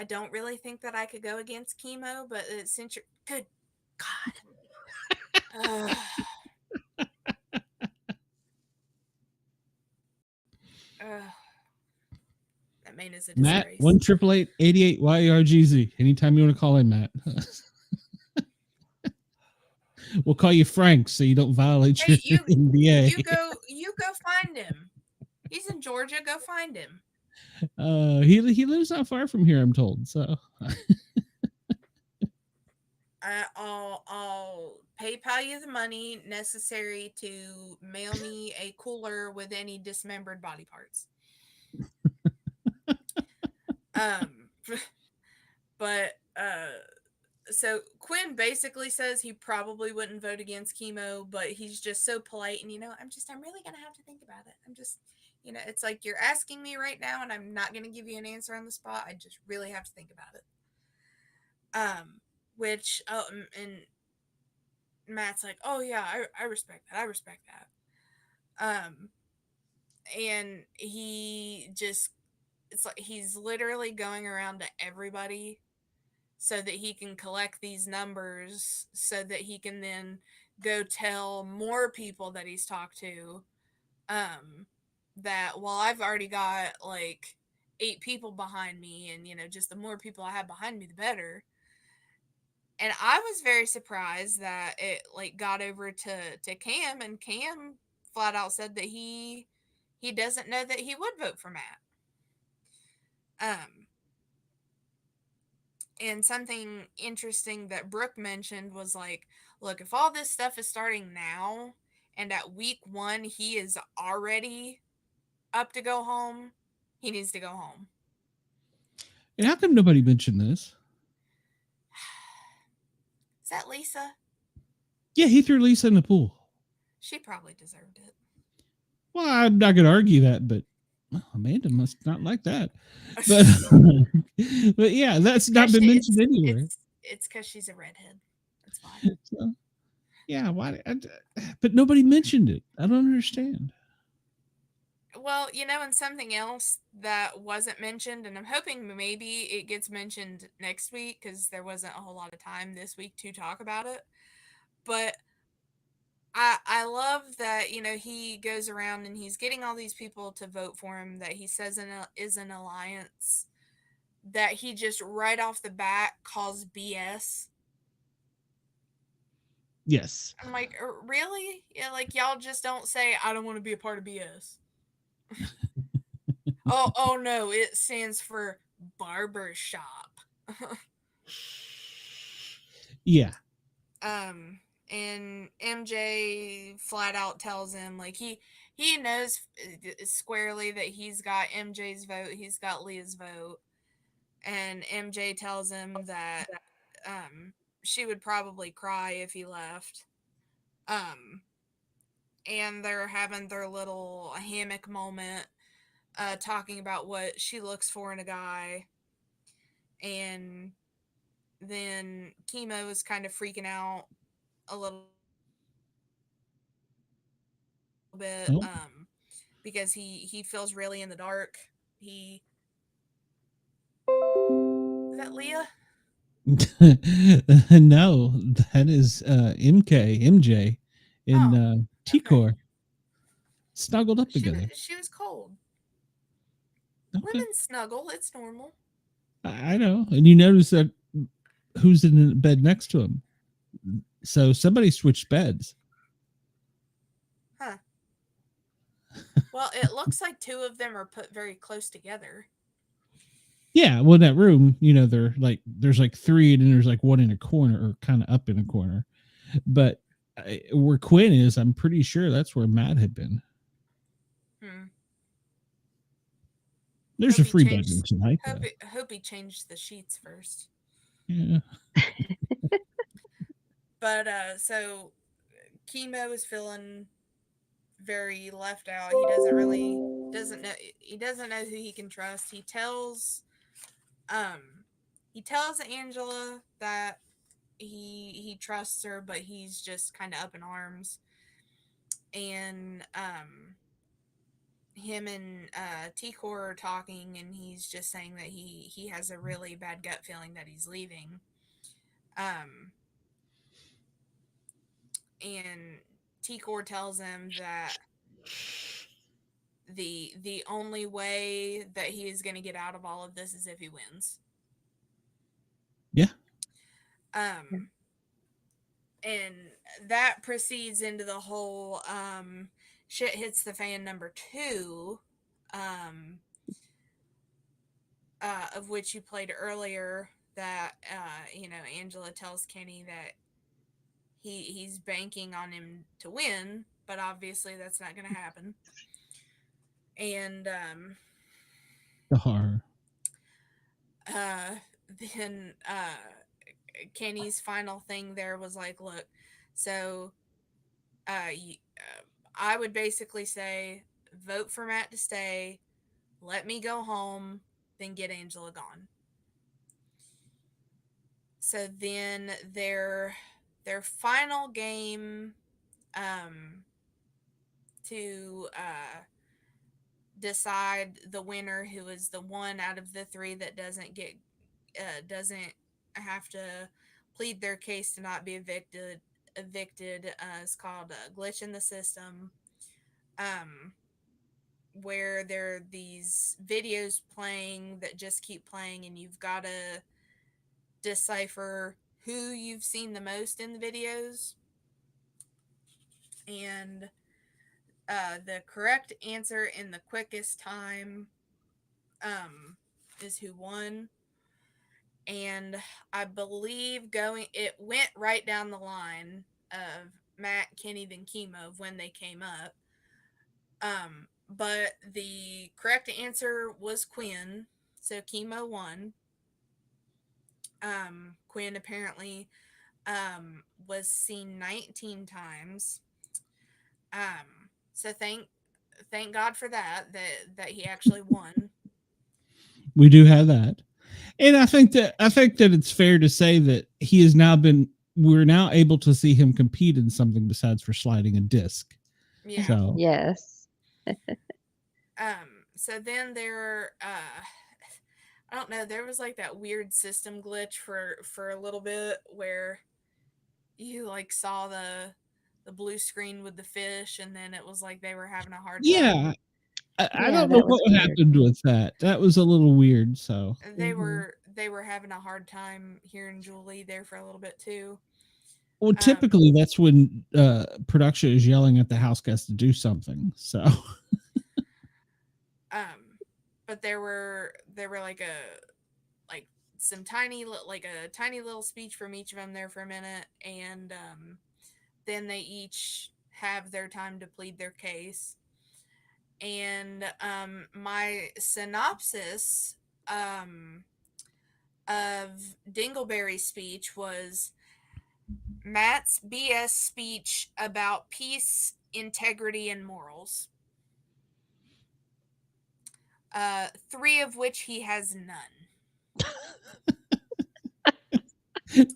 S3: don't really think that I could go against chemo, but since you're good God. That man is a disgrace.
S1: Matt 1-888 YRGZ. Anytime you want to call in, Matt. We'll call you Frank so you don't violate your NDA.
S3: You go find him. He's in Georgia. Go find him.
S1: He lives not far from here, I'm told. So
S3: I'll PayPal you the money necessary to mail me a cooler with any dismembered body parts. But so Quinn basically says he probably wouldn't vote against chemo, but he's just so polite, and I'm really gonna have to think about it. I'm just, it's like you're asking me right now, and I'm not gonna give you an answer on the spot. I just really have to think about it. Which and Matt's like, oh yeah, I respect that. I respect that. And it's like he's literally going around to everybody so that he can collect these numbers so that he can then go tell more people that he's talked to that, well, I've already got like 8 people behind me, and just the more people I have behind me, the better. And I was very surprised that it like got over to Cam, and Cam flat out said that he doesn't know that he would vote for Matt. And something interesting that Brooke mentioned was like, look, if all this stuff is starting now and at week 1 he is already up to go home, he needs to go home.
S1: And how come nobody mentioned this?
S3: Is that Lisa?
S1: Yeah, he threw Lisa in the pool.
S3: She probably deserved it.
S1: Well, I'm not going to argue that, but Amanda must not like that. But yeah, that's not been mentioned anywhere.
S3: It's because she's a redhead. That's fine.
S1: So, yeah, why? But nobody mentioned it. I don't understand.
S3: Well, and something else that wasn't mentioned, and I'm hoping maybe it gets mentioned next week because there wasn't a whole lot of time this week to talk about it. But I love that, he goes around and he's getting all these people to vote for him that he says is an alliance that he just right off the bat calls BS.
S1: Yes.
S3: I'm like, really? Yeah, like y'all just don't say, I don't want to be a part of BS. oh no, it stands for barber shop.
S1: Yeah.
S3: And MJ flat out tells him like he knows squarely that he's got MJ's vote, he's got Leah's vote, and MJ tells him that she would probably cry if he left. And they're having their little hammock moment, talking about what she looks for in a guy. And then Chemo is kind of freaking out a little bit,
S1: Oh.
S3: because he feels really in the dark. Is that Leah?
S1: No, that is MJ in T-Core. Snuggled up together.
S3: She was cold.
S1: Okay.
S3: Women snuggle, it's normal.
S1: I know. And you notice that who's in the bed next to him. So somebody switched beds.
S3: Huh. Well, it looks like two of them are put very close together.
S1: Yeah, well, in that room, they're like, there's like three, and then there's like one in a corner, or kind of up in a corner. But where Quinn is, I'm pretty sure that's where Matt had been. There's a free bedroom tonight.
S3: Hope he changed the sheets first.
S1: Yeah.
S3: But so Chemo is feeling very left out. He doesn't know who he can trust. He tells Angela that he trusts her, but he's just kind of up in arms. And him and T-Core are talking, and he's just saying that he has a really bad gut feeling that he's leaving. And T-Core tells him that the only way that he is going to get out of all of this is if he wins.
S1: Yeah.
S3: And that proceeds into the whole shit hits the fan number 2, of which you played earlier, that Angela tells Kenny that he's banking on him to win, but obviously that's not going to happen. And
S1: the horror.
S3: Then Kenny's final thing there was like, look, so I would basically say, vote for Matt to stay, let me go home, then get Angela gone. So then their final game to decide the winner, who is the one out of the 3 that doesn't have to plead their case to not be evicted, is called a glitch in the system, where there are these videos playing that just keep playing, and you've got to decipher who you've seen the most in the videos. And the correct answer in the quickest time is who won. And I believe it went right down the line of Matt, Kenny, then Chemo of when they came up. But the correct answer was Quinn, so Chemo won. Quinn apparently was seen 19 times. So thank God for that he actually won.
S1: We do have that. And I think that it's fair to say that we're now able to see him compete in something besides for sliding a disc.
S3: Yeah.
S1: So.
S2: Yes.
S3: So then there, I don't know, there was like that weird system glitch for a little bit where you like saw the blue screen with the fish, and then it was like they were having a hard time.
S1: Yeah. I don't know what happened with that. That was a little weird. So
S3: they were having a hard time hearing Julie there for a little bit too.
S1: Well, typically that's when production is yelling at the house guests to do something. So,
S3: but there were like some tiny little speech from each of them there for a minute, and then they each have their time to plead their case. And my synopsis of Dingleberry's speech was Matt's BS speech about peace, integrity, and morals. 3 of which he has none.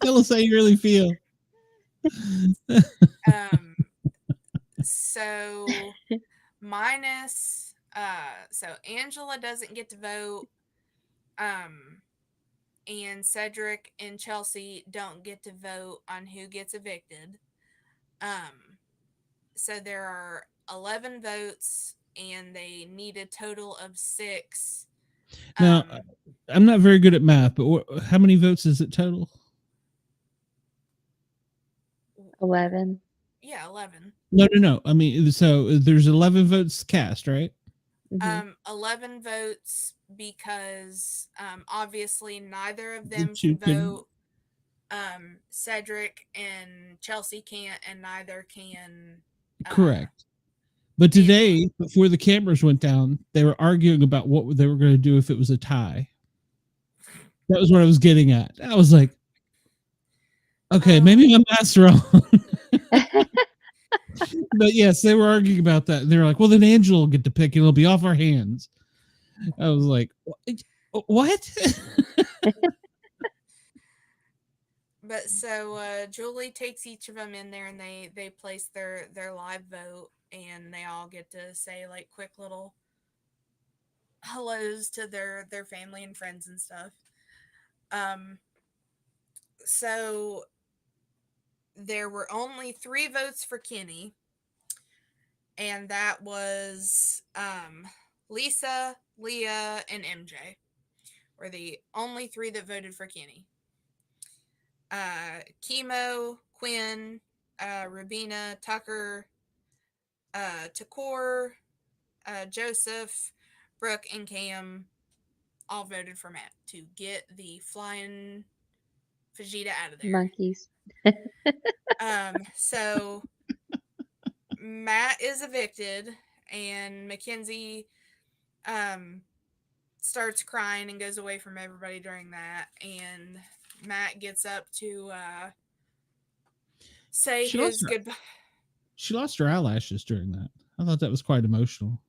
S1: Tell us how you really feel.
S3: So minus so Angela doesn't get to vote. And Cedric and Chelsea don't get to vote on who gets evicted. So there are 11 votes, and they need a total of 6.
S1: Now, I'm not very good at math, but how many votes is it total?
S2: 11.
S3: Yeah, 11.
S1: No. I mean, so there's 11 votes cast, right?
S3: 11 votes because obviously neither of them can vote. Cedric and Chelsea can't, and neither can.
S1: Correct. But today, before the cameras went down, they were arguing about what they were going to do if it was a tie. That was what I was getting at. I was like, okay, maybe I'm math's wrong. But yes, they were arguing about that. They were like, well, then Angela will get to pick and it'll be off our hands. I was like, what?
S3: But so Julie takes each of them in there, and they place their live vote, and they all get to say like quick little hellos to their family and friends and stuff. So there were only 3 votes for Kenny, and that was Lisa, Leah, and MJ were the only 3 that voted for Kenny. Chemo, Quinn, Rabina, Tucker, Takor, Joseph, Brooke, and Cam all voted for Matt to get the flying Vegeta out of there.
S2: Monkeys.
S3: So Matt is evicted, and Mackenzie starts crying and goes away from everybody during that, and Matt gets up to say his goodbye.
S1: She lost her eyelashes during that. I thought that was quite emotional.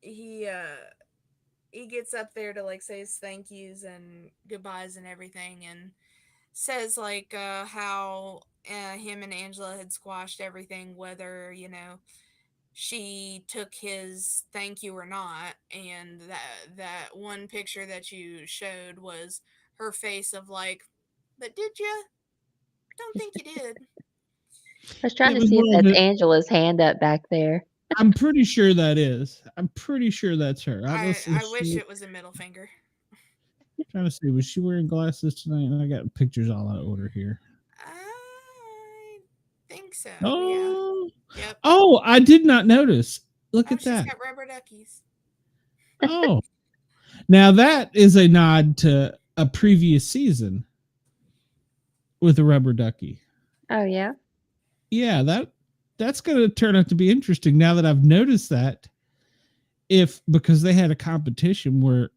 S3: He gets up there to like say his thank yous and goodbyes and everything, and says like how him and Angela had squashed everything, whether she took his thank you or not, and that one picture that you showed was her face of like, but did you? Don't think you did.
S2: I was trying to see if that's Angela's hand up back there.
S1: I'm pretty sure that is. I'm pretty sure that's her.
S3: I wish it was a middle finger.
S1: Trying to see, was she wearing glasses tonight? I got pictures all out of order here.
S3: I think so.
S1: Oh,
S3: yeah. Yep.
S1: Oh, I did not notice. Look at that.
S3: She's got rubber duckies.
S1: Oh, now that is a nod to a previous season with a rubber ducky.
S2: Oh yeah.
S1: Yeah, that's going to turn out to be interesting. Now that I've noticed that, because they had a competition where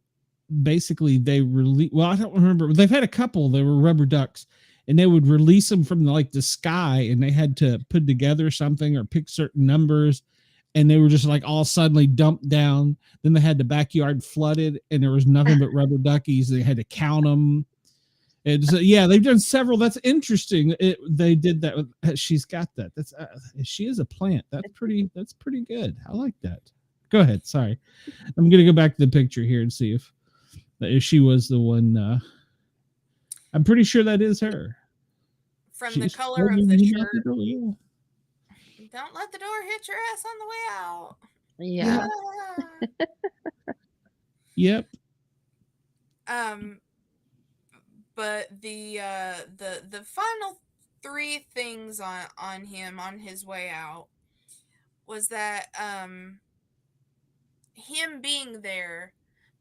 S1: basically they I don't remember. They've had a couple. They were rubber ducks, and they would release them from the sky, and they had to put together something or pick certain numbers, and they were just like all suddenly dumped down. Then they had the backyard flooded, and there was nothing but rubber duckies. They had to count them. And so, yeah, they've done several. That's interesting. They did that. She's got that. That's she is a plant. That's pretty good. I like that. Go ahead. Sorry, I'm gonna go back to the picture here and see if she was the one. I'm pretty sure that is her.
S3: From the color of the shirt. Don't let the door hit your ass on the way out.
S2: Yeah.
S1: Yep.
S3: But the final 3 things on him on his way out was that him being there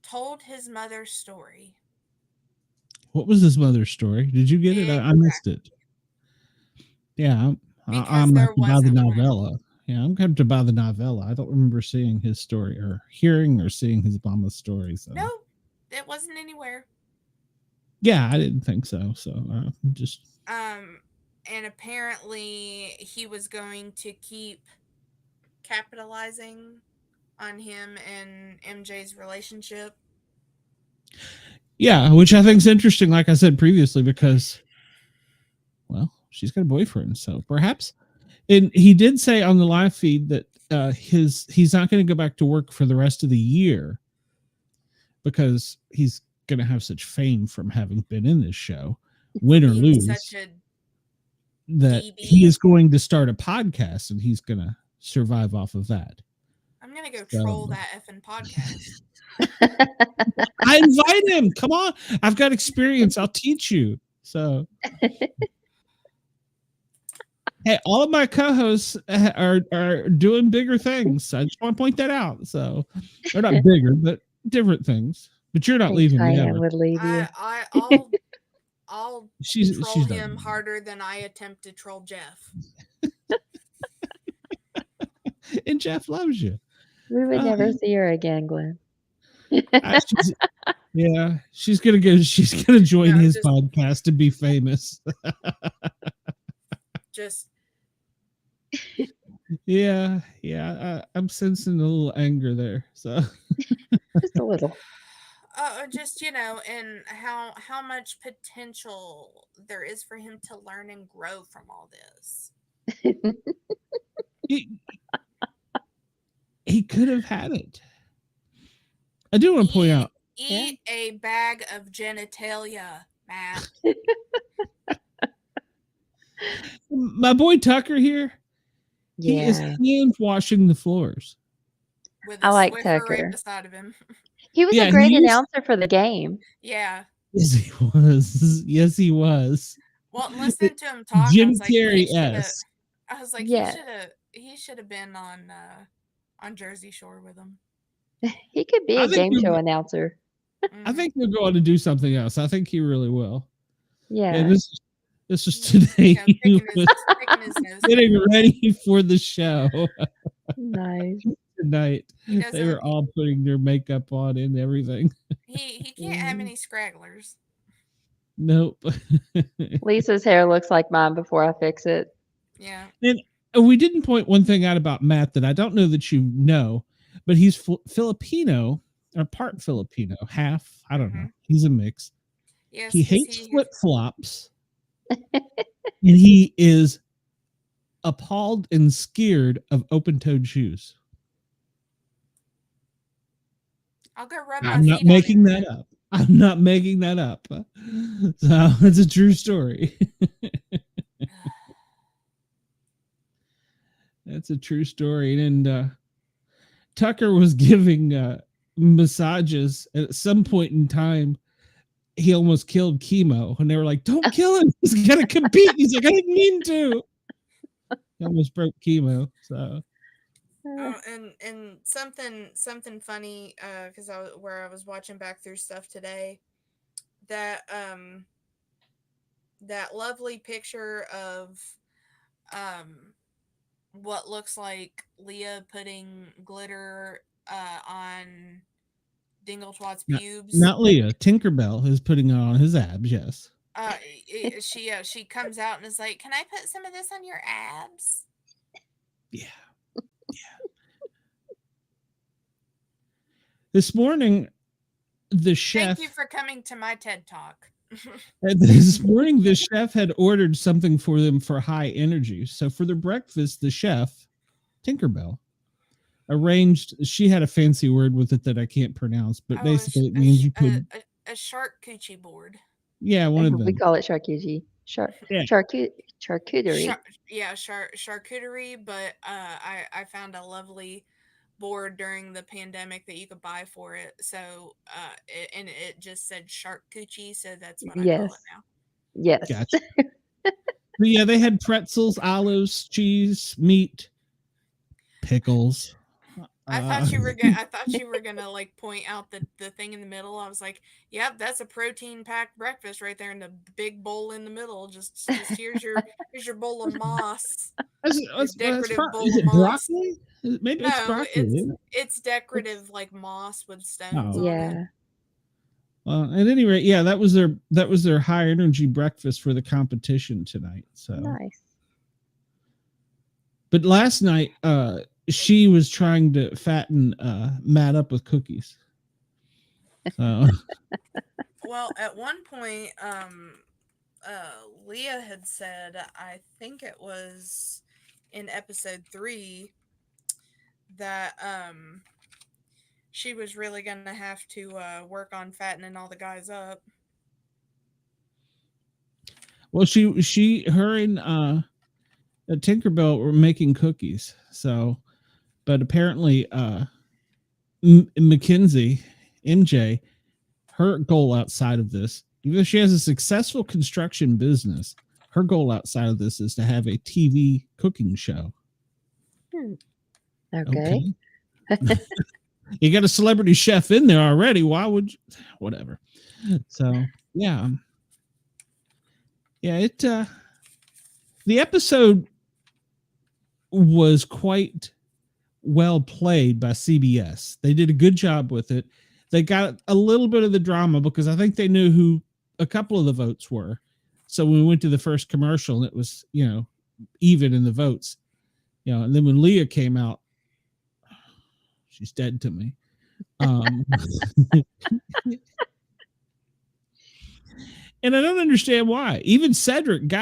S3: told his mother's story.
S1: What was his mother's story? Did you get it? I missed it. Yeah, I'm going to buy the novella. Yeah, I'm going to buy the novella. I don't remember seeing his story or hearing or seeing his mama's story. So.
S3: No, it wasn't anywhere.
S1: Yeah, I didn't think so. So just.
S3: And apparently he was going to keep capitalizing on him and MJ's relationship.
S1: Yeah, which I think is interesting, like I said previously, because, well, she's got a boyfriend, so perhaps. And he did say on the live feed that he's not going to go back to work for the rest of the year because he's going to have such fame from having been in this show, win or lose, that
S3: DB.
S1: he is going to start a podcast and he's going to survive off of that.
S3: I'm going to go troll that effing podcast.
S1: I invite him. Come on. I've got experience. I'll teach you. So, hey, all of my co-hosts are doing bigger things. I just want to point that out. So, they're not bigger, but different things. But you're not leaving me.
S2: Diane would leave you.
S3: I'll
S1: she's
S3: troll him harder than I attempt to troll Jeff.
S1: And Jeff loves you.
S2: We would never see her again, Glenn.
S1: She's gonna go. She's gonna join his podcast to be famous. I'm sensing a little anger there. So
S2: just a little.
S3: And how much potential there is for him to learn and grow from all this.
S1: He could have had it. I do want to point out.
S3: Eat a bag of genitalia, Matt.
S1: My boy Tucker here. He is hand washing the floors.
S3: With a Swiffer right beside of him.
S2: He was a great announcer for the game.
S3: Yeah.
S1: Yes, he was. Yes, he was.
S3: Well, listen to him talk.
S1: Jim Carrey-esque.
S3: I was like, he should have been on Jersey Shore with him.
S2: He could be a game show announcer.
S1: I think he'll go on to do something else. I think he really will.
S2: Yeah.
S1: And this was today. He was getting ready for the show.
S2: Nice.
S1: Tonight. They were all putting their makeup on and everything.
S3: He can't have any scragglers.
S1: Nope.
S2: Lisa's hair looks like mine before I fix it.
S3: Yeah.
S1: And we didn't point one thing out about Matt that I don't know that you know, but he's Filipino, or part Filipino, half. I don't know. He's a mix.
S3: Yes,
S1: he hates flip-flops. And he is appalled and scared of open-toed shoes.
S3: I'll go rub
S1: I'm not making that up. I'm not making that up. So it's a true story. That's a true story. And Tucker was giving massages at some point in time. He almost killed Chemo, and they were like, "Don't kill him. He's got to compete." He's like, "I didn't mean to." He almost broke Chemo. So.
S3: Oh, and something funny, because I was watching back through stuff today, that that lovely picture of what looks like Leah putting glitter on Dingletoit's pubes.
S1: Not Leah. Tinkerbell is putting it on his abs. Yes.
S3: She comes out and is like, "Can I put some of this on your abs?"
S1: Yeah. This morning, the chef.
S3: Thank you for coming to my TED Talk.
S1: This morning, the chef had ordered something for them for high energy. So for their breakfast, the chef, Tinkerbell, arranged. She had a fancy word with it that I can't pronounce, but basically it means you put
S3: a charcuterie board.
S1: Yeah, one of them.
S2: We call it charcuterie. Charcuterie.
S3: Charcuterie. But I found a lovely board during the pandemic that you could buy for it. So it just said charcuterie, so that's what I call it now.
S2: Yes.
S1: Gotcha. Yeah, they had pretzels, olives, cheese, meat, pickles.
S3: I thought you were gonna like point out the thing in the middle. I was like, "Yep, that's a protein-packed breakfast right there in the big bowl in the middle. Just here's your bowl of moss. Decorative bowl of moss.
S1: Broccoli? Maybe
S3: it's
S1: broccoli.
S3: It's decorative like moss with stones.
S1: Oh.
S3: On it.
S1: Well, at any rate, that was their high energy breakfast for the competition tonight. So
S2: nice.
S1: But last night, she was trying to fatten Matt up with cookies. So
S3: Well, at one point, Leah had said, I think it was in episode 3, that she was really gonna have to work on fattening all the guys up.
S1: Well, her and Tinkerbell were making cookies. So, but apparently, Mackenzie, MJ, her goal outside of this, even though she has a successful construction business, her goal outside of this is to have a TV cooking show.
S2: Okay.
S1: You got a celebrity chef in there already. Why would you? Whatever. So yeah. The episode was quite well played by CBS. They did a good job with it. They got a little bit of the drama because I think they knew who a couple of the votes were. So when we went to the first commercial, it was, even in the votes, and then when Leah came out, she's dead to me. And I don't understand why. Even Cedric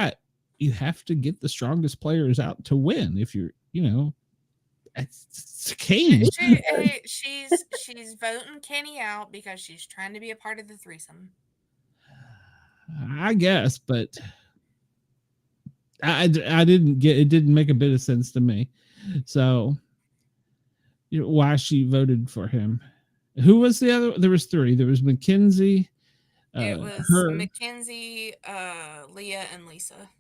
S1: you have to get the strongest players out to win. If you're, it's Kane.
S3: She's voting Kenny out because she's trying to be a part of the threesome.
S1: I guess, but I didn't get it. Didn't make a bit of sense to me. So, why she voted for him? Who was the other? There was 3. There was Mackenzie.
S3: It was Mackenzie, Leah, and Lisa.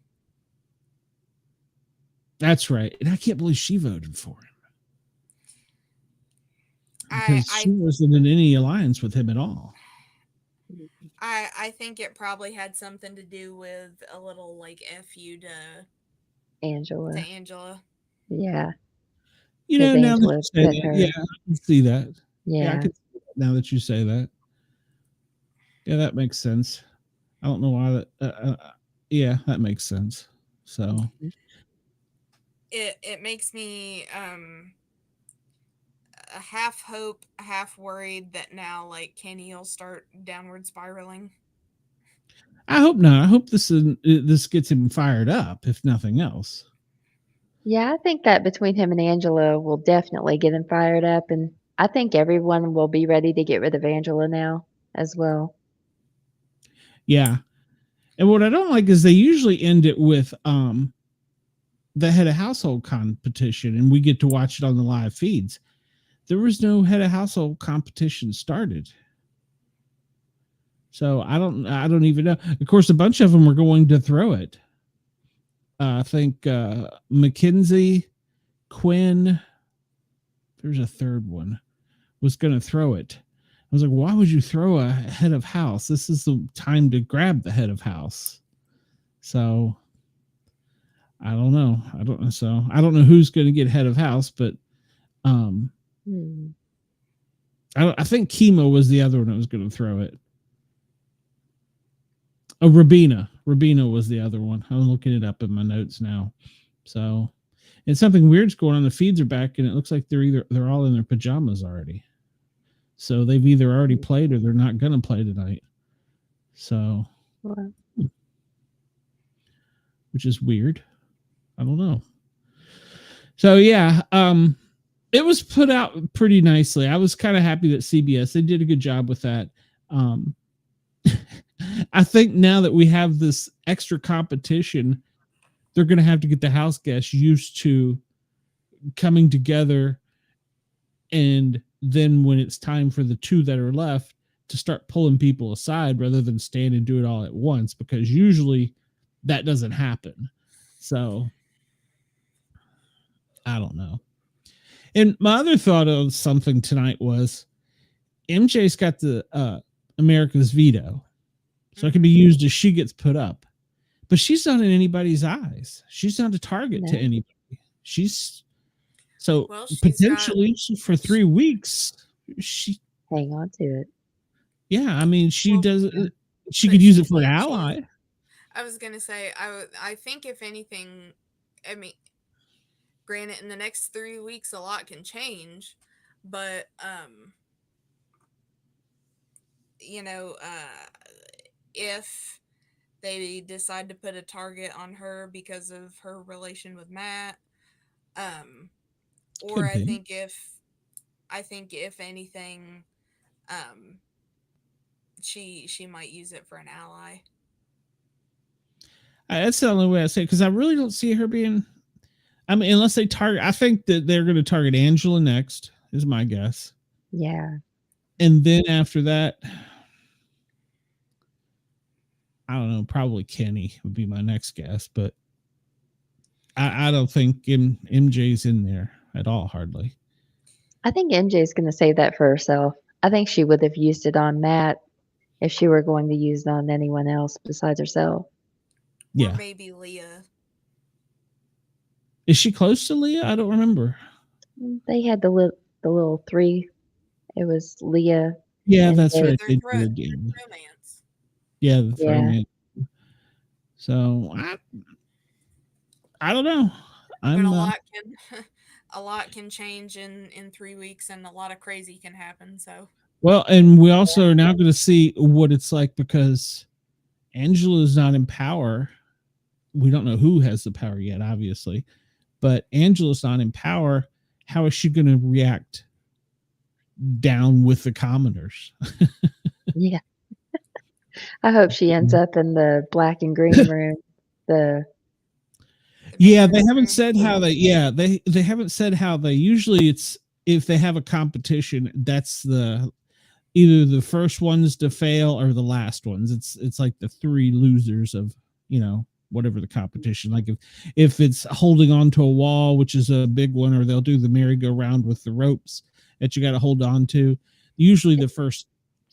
S1: That's right, and I can't believe she voted for him. Because she wasn't in any alliance with him at all.
S3: I think it probably had something to do with a little like FU to
S2: Angela.
S3: Yeah.
S1: Now that you say that, yeah, I can see that.
S2: Yeah.
S1: I can see that now that you say that. Yeah, that makes sense. I don't know why that. Yeah, that makes sense. So
S3: it makes me a half hope, half worried that now like Kenny will start downward spiraling.
S1: I hope not. I hope this gets him fired up, if nothing else.
S2: Yeah, I think that between him and Angela will definitely get him fired up, and I think everyone will be ready to get rid of Angela now as well.
S1: Yeah. And what I don't like is they usually end it with the head of household competition, and we get to watch it on the live feeds. There was no head of household competition started. So I don't even know. Of course, a bunch of them were going to throw it. I think Mackenzie, Quinn, there's a third one, was going to throw it. I was like, why would you throw a head of house? This is the time to grab the head of house. So I don't know. I don't know who's going to get head of house, but I think Chemo was the other one that was going to throw it. Oh, Rabina was the other one. I'm looking it up in my notes now. So, and something weird's going on. The feeds are back, and it looks like they're all in their pajamas already. So they've either already played or they're not going to play tonight. So, which is weird. I don't know. So yeah, it was put out pretty nicely. I was kind of happy that CBS, they did a good job with that. I think now that we have this extra competition, they're going to have to get the house guests used to coming together. And then when it's time for the 2 that are left to start pulling people aside rather than stand and do it all at once, because usually that doesn't happen. So I don't know. And my other thought of something tonight was MJ's got the America's veto. So it can be used as she gets put up. But she's not in anybody's eyes. She's not a target to anybody. She's potentially for 3 weeks. She
S2: hang on to it.
S1: Yeah, I mean, she could use it for an ally.
S3: I was gonna say, I think if anything, I mean, granted, in the next 3 weeks, a lot can change, but you know, if they decide to put a target on her because of her relation with Matt, or
S1: Could be.
S3: I think if anything, she might use it for an ally.
S1: That's the only way I say it, because I really don't see her being. I mean, unless they target, I think that they're going to target Angela next, is my guess.
S2: Yeah.
S1: And then after that, I don't know, probably Kenny would be my next guess, but I don't think MJ's in there at all, hardly.
S2: I think MJ's going to save that for herself. I think she would have used it on Matt if she were going to use it on anyone else besides herself.
S1: Yeah.
S3: Or maybe Leah.
S1: Is she close to Leah? I don't remember.
S2: They had the little three. It was Leah.
S1: Yeah,
S2: and
S1: that's
S2: Dave.
S1: right. They
S3: Their
S1: did.
S3: romance.
S1: Yeah, the
S2: Yeah.
S1: romance. So I don't know.
S3: But a lot can change in 3 weeks, and a lot of crazy can happen. So
S1: well, and we also are now going to see what it's like, because Angela's not in power. We don't know who has the power yet, obviously, but Angela's not in power. How is she going to react down with the commoners?
S2: Yeah. I hope she ends up in the black and green room.
S1: Yeah, they haven't said how they. Yeah, they haven't said how they. Usually, it's if they have a competition, that's the either the first ones to fail or the last ones. It's like the three losers of, whatever the competition. Like if it's holding on to a wall, which is a big one, or they'll do the merry-go-round with the ropes that you got to hold on to. Usually, the first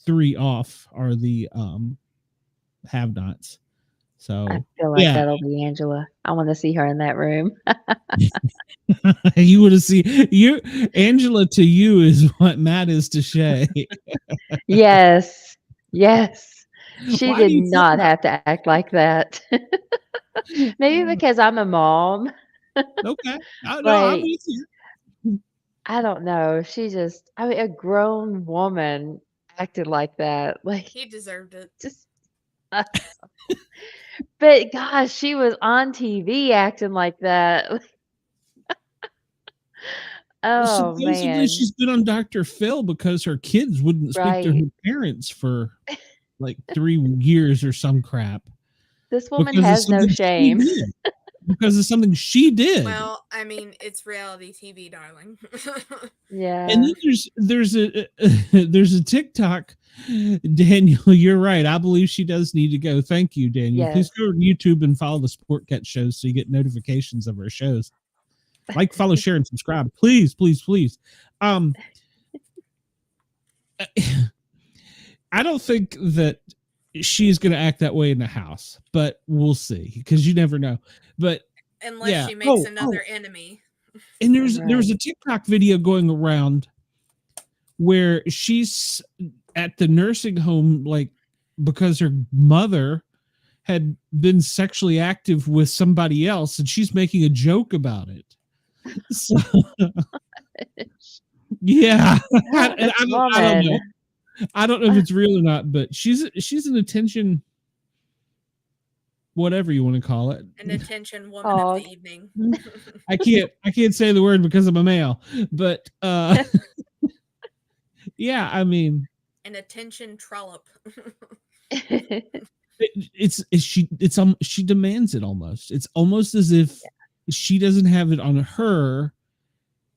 S1: three off are the have-nots. So
S2: I feel like that'll be Angela. I want to see her in that room.
S1: You would have seen you. Angela to you is what Matt is to Shay.
S2: Yes. She
S1: Why do
S2: did
S1: you say
S2: not
S1: that?
S2: have to act like that. Maybe because I'm a mom.
S1: Okay. No, I'm
S2: Like,
S1: with you.
S2: I don't know. A grown woman acted like that. Like,
S3: he deserved it.
S2: just, but gosh, she was on TV acting like that. Oh,
S1: Supposedly
S2: man.
S1: she's been on Dr. Phil because her kids wouldn't speak to her
S2: Right.
S1: parents for like 3 years or some crap.
S2: This woman
S1: Because of
S2: has no
S1: something she
S2: shame.
S1: did. Because of something she did.
S3: Well, I mean, it's reality TV, darling.
S2: Yeah.
S1: And then there's a TikTok. Daniel, you're right. I believe she does need to go. Thank you, Daniel.
S2: Yes.
S1: Please go to YouTube and follow the Sport Cat shows so you get notifications of our shows. Like, follow, share, and subscribe. Please, please, please. I don't think that she's going to act that way in the house, but we'll see, because you never know. But
S3: unless she makes another enemy.
S1: And there's a TikTok video going around where she's at the nursing home, like, because her mother had been sexually active with somebody else, and she's making a joke about it. So, yeah, I don't know. I don't know if it's real or not, but she's an attention, whatever you want to call it,
S3: an attention woman of the evening.
S1: I can't say the word because I'm a male, but yeah, I mean,
S3: an attention trollop.
S1: She demands it almost. It's almost as if she doesn't have it on her.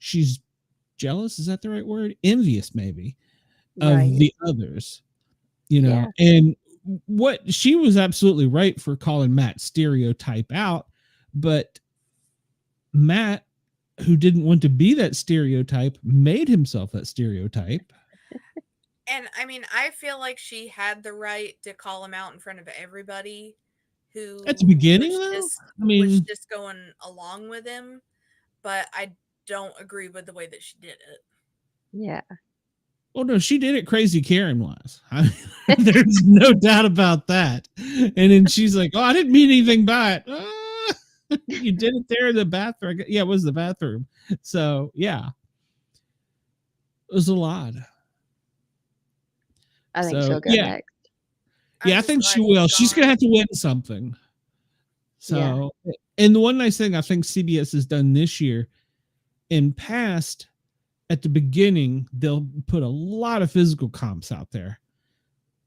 S1: She's jealous. Is that the right word? Envious, maybe, of the others, and what she was absolutely right for calling Matt stereotype out, but Matt, who didn't want to be that stereotype, made himself that stereotype.
S3: And I mean, I feel like she had the right to call him out in front of everybody who
S1: at the beginning
S3: was just going along with him, but I don't agree with the way that she did it.
S2: Yeah.
S1: Oh no, she did it crazy Karen wise. There's no doubt about that. And then she's like, "Oh, I didn't mean anything by it." You did it there in the bathroom. Yeah, it was the bathroom. So yeah, it was a lot.
S2: I think
S1: So,
S2: she'll go
S1: yeah.
S2: next.
S1: Yeah, I think she will. She's going to have to win something. So, and the one nice thing I think CBS has done this year, in past, at the beginning, they'll put a lot of physical comps out there.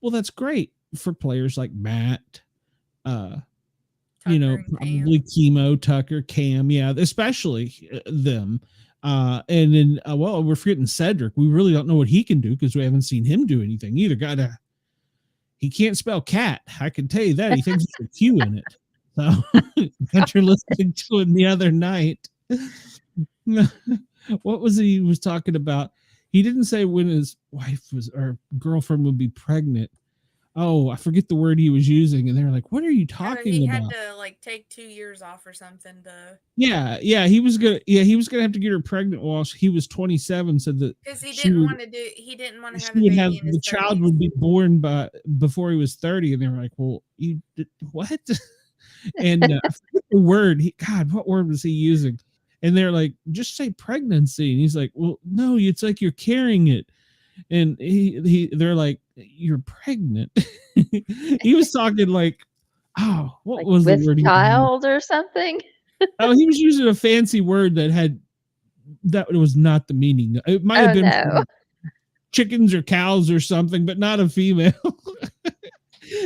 S1: Well, that's great for players like Matt, you know, probably Chemo, Tucker, Cam, yeah, especially them. And then, well, we're forgetting Cedric. We really don't know what he can do because we haven't seen him do anything either. He can't spell cat. I can tell you that. He thinks there's a Q in it. So, after listening to him the other night, what was it he was talking about? He didn't say when his wife was or girlfriend would be pregnant. Oh, I forget the word he was using, and they were like, "What are you talking about?"
S3: He had to like take 2 years off or something to.
S1: Yeah, he was gonna have to get her pregnant while he was 27, so that
S3: because he didn't want to have a baby in his 30s.
S1: Child would be born before he was 30, and they were like, "Well, you did what?" And I forget the word. God, what word was he using? And they're like, "Just say pregnancy," and he's like, "Well, no, it's like you're carrying it." And they're like, "You're pregnant." He was talking like, oh, what like was the word?
S2: Child or something?
S1: Oh, he was using a fancy word that was not the meaning. It might have been chickens or cows or something, but not a female.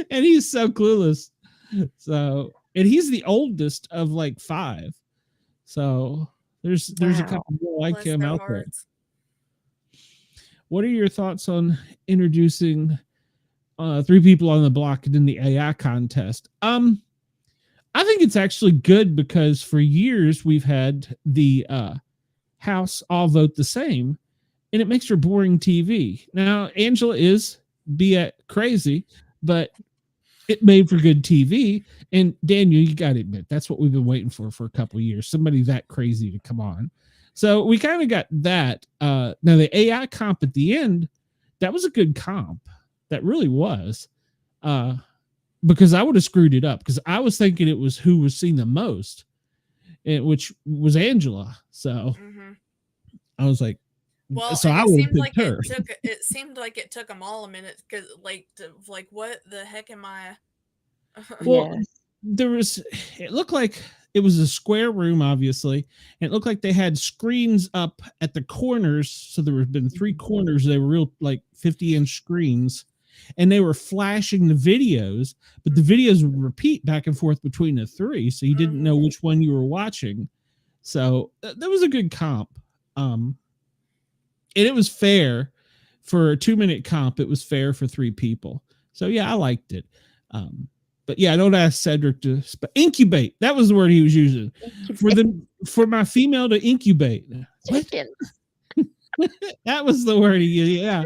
S1: And he's so clueless. So, and he's the oldest of like 5. So there's a couple more like him out there. What are your thoughts on introducing 3 people on the block in the AI contest? I think it's actually good because for years we've had the house all vote the same, and it makes for boring TV. Now Angela is crazy, but it made for good TV. And Daniel, you got to admit that's what we've been waiting for a couple of years. Somebody that crazy to come on. So we kind of got that. Now the AI comp at the end, that was a good comp. That really was. Because I would have screwed it up because I was thinking it was who was seen the most, which was Angela. So I was like,
S3: well,
S1: so I would pick her.
S3: It seemed like it took them all a minute because like what the heck am I?
S1: Well, it looked like it was a square room, obviously. And it looked like they had screens up at the corners. So there have been 3 corners. They were real like 50-inch screens. And they were flashing the videos, but the videos would repeat back and forth between the 3, so you didn't know which one you were watching. So that was a good comp. And it was fair for a 2-minute comp. It was fair for 3 people. So yeah, I liked it. But yeah, I don't ask Cedric to incubate. That was the word he was using for my female to incubate.
S2: Chicken.
S1: That was the word he used. Yeah.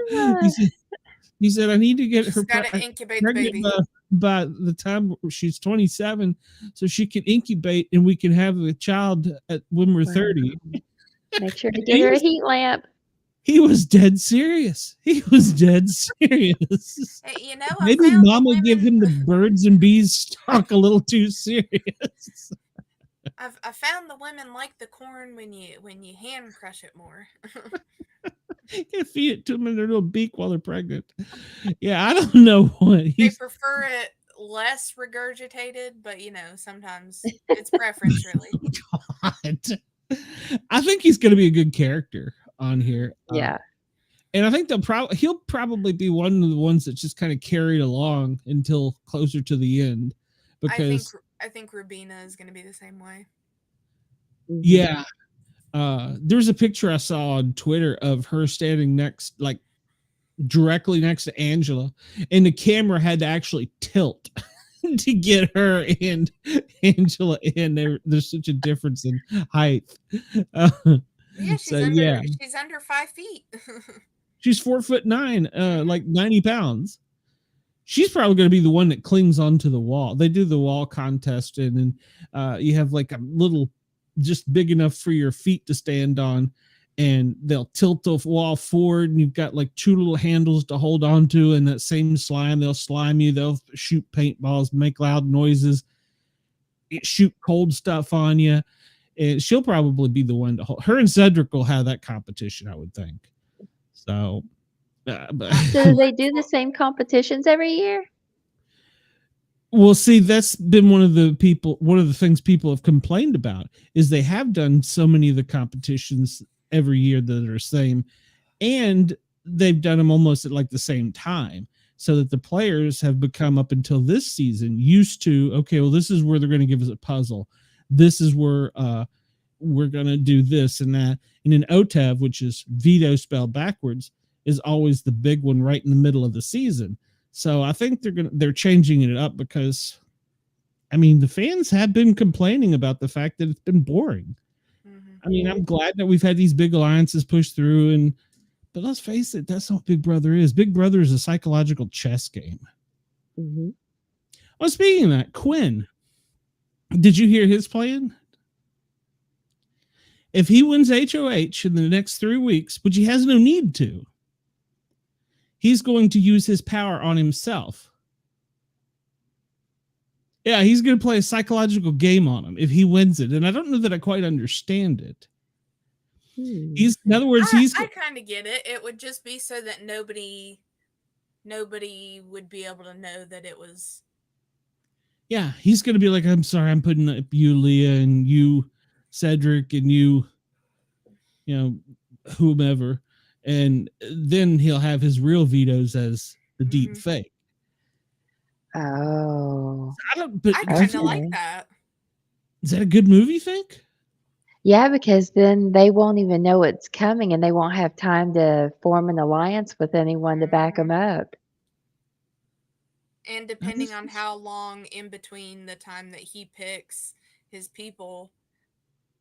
S1: He said, I need to get her
S3: pregnant the baby.
S1: By the time she's 27 so she can incubate and we can have a child when we're 30.
S2: Make sure to get her a heat lamp.
S1: He was dead serious. Hey, maybe Mom will give him the birds and bees talk a little too serious.
S3: I found the women like the corn when you hand crush it more.
S1: You can feed it to them in their little beak while they're pregnant. Yeah, I don't know what
S3: they prefer it less regurgitated, but sometimes it's preference, really.
S1: God. I think he's going to be a good character on here.
S2: Yeah.
S1: And I think he'll probably be one of the ones that's just kind of carried along until closer to the end. Because
S3: I think Rubina is going to be the same way.
S1: Yeah. There's a picture I saw on Twitter of her standing directly next to Angela, and the camera had to actually tilt to get her and Angela in. There's such a difference in height.
S3: She's under 5 feet.
S1: She's 4'9", like 90 pounds. She's probably going to be the one that clings onto the wall. They do the wall contest, and then you have like a little, just big enough for your feet to stand on, and they'll tilt the wall forward, and you've got like 2 little handles to hold on to, and that same slime, they'll slime you, they'll shoot paintballs, make loud noises, shoot cold stuff on you, and she'll probably be the one to hold. Her and Cedric will have that competition, I would think. So
S2: So do they do the same competitions every year?
S1: Well, see, that's been one of the things people have complained about is they have done so many of the competitions every year that are the same, and they've done them almost at like the same time, so that the players have become up until this season used to, okay, well, this is where they're going to give us a puzzle. This is where we're going to do this and that. And in OTAV, which is veto spelled backwards, is always the big one right in the middle of the season. So I think they're changing it up because, I mean, the fans have been complaining about the fact that it's been boring. Mm-hmm. I mean, I'm glad that we've had these big alliances push through, but let's face it, that's not what Big Brother is. Big Brother is a psychological chess game.
S2: Mm-hmm.
S1: Well, speaking of that, Quinn, did you hear his plan? If he wins HOH in the next 3 weeks, which he has no need to, he's going to use his power on himself. Yeah, he's going to play a psychological game on him if he wins it. And I don't know that I quite understand it. In other words,
S3: I kind of get it. It would just be so that nobody would be able to know that it was.
S1: Yeah, he's going to be like, I'm sorry, I'm putting up you, Leah, and you, Cedric, and you know, whomever. And then he'll have his real vetoes as the deep fake.
S2: Oh.
S3: I kind of like that.
S1: Is that a good move, you think?
S2: Yeah, because then they won't even know it's coming and they won't have time to form an alliance with anyone to back them up.
S3: And depending on how long in between the time that he picks his people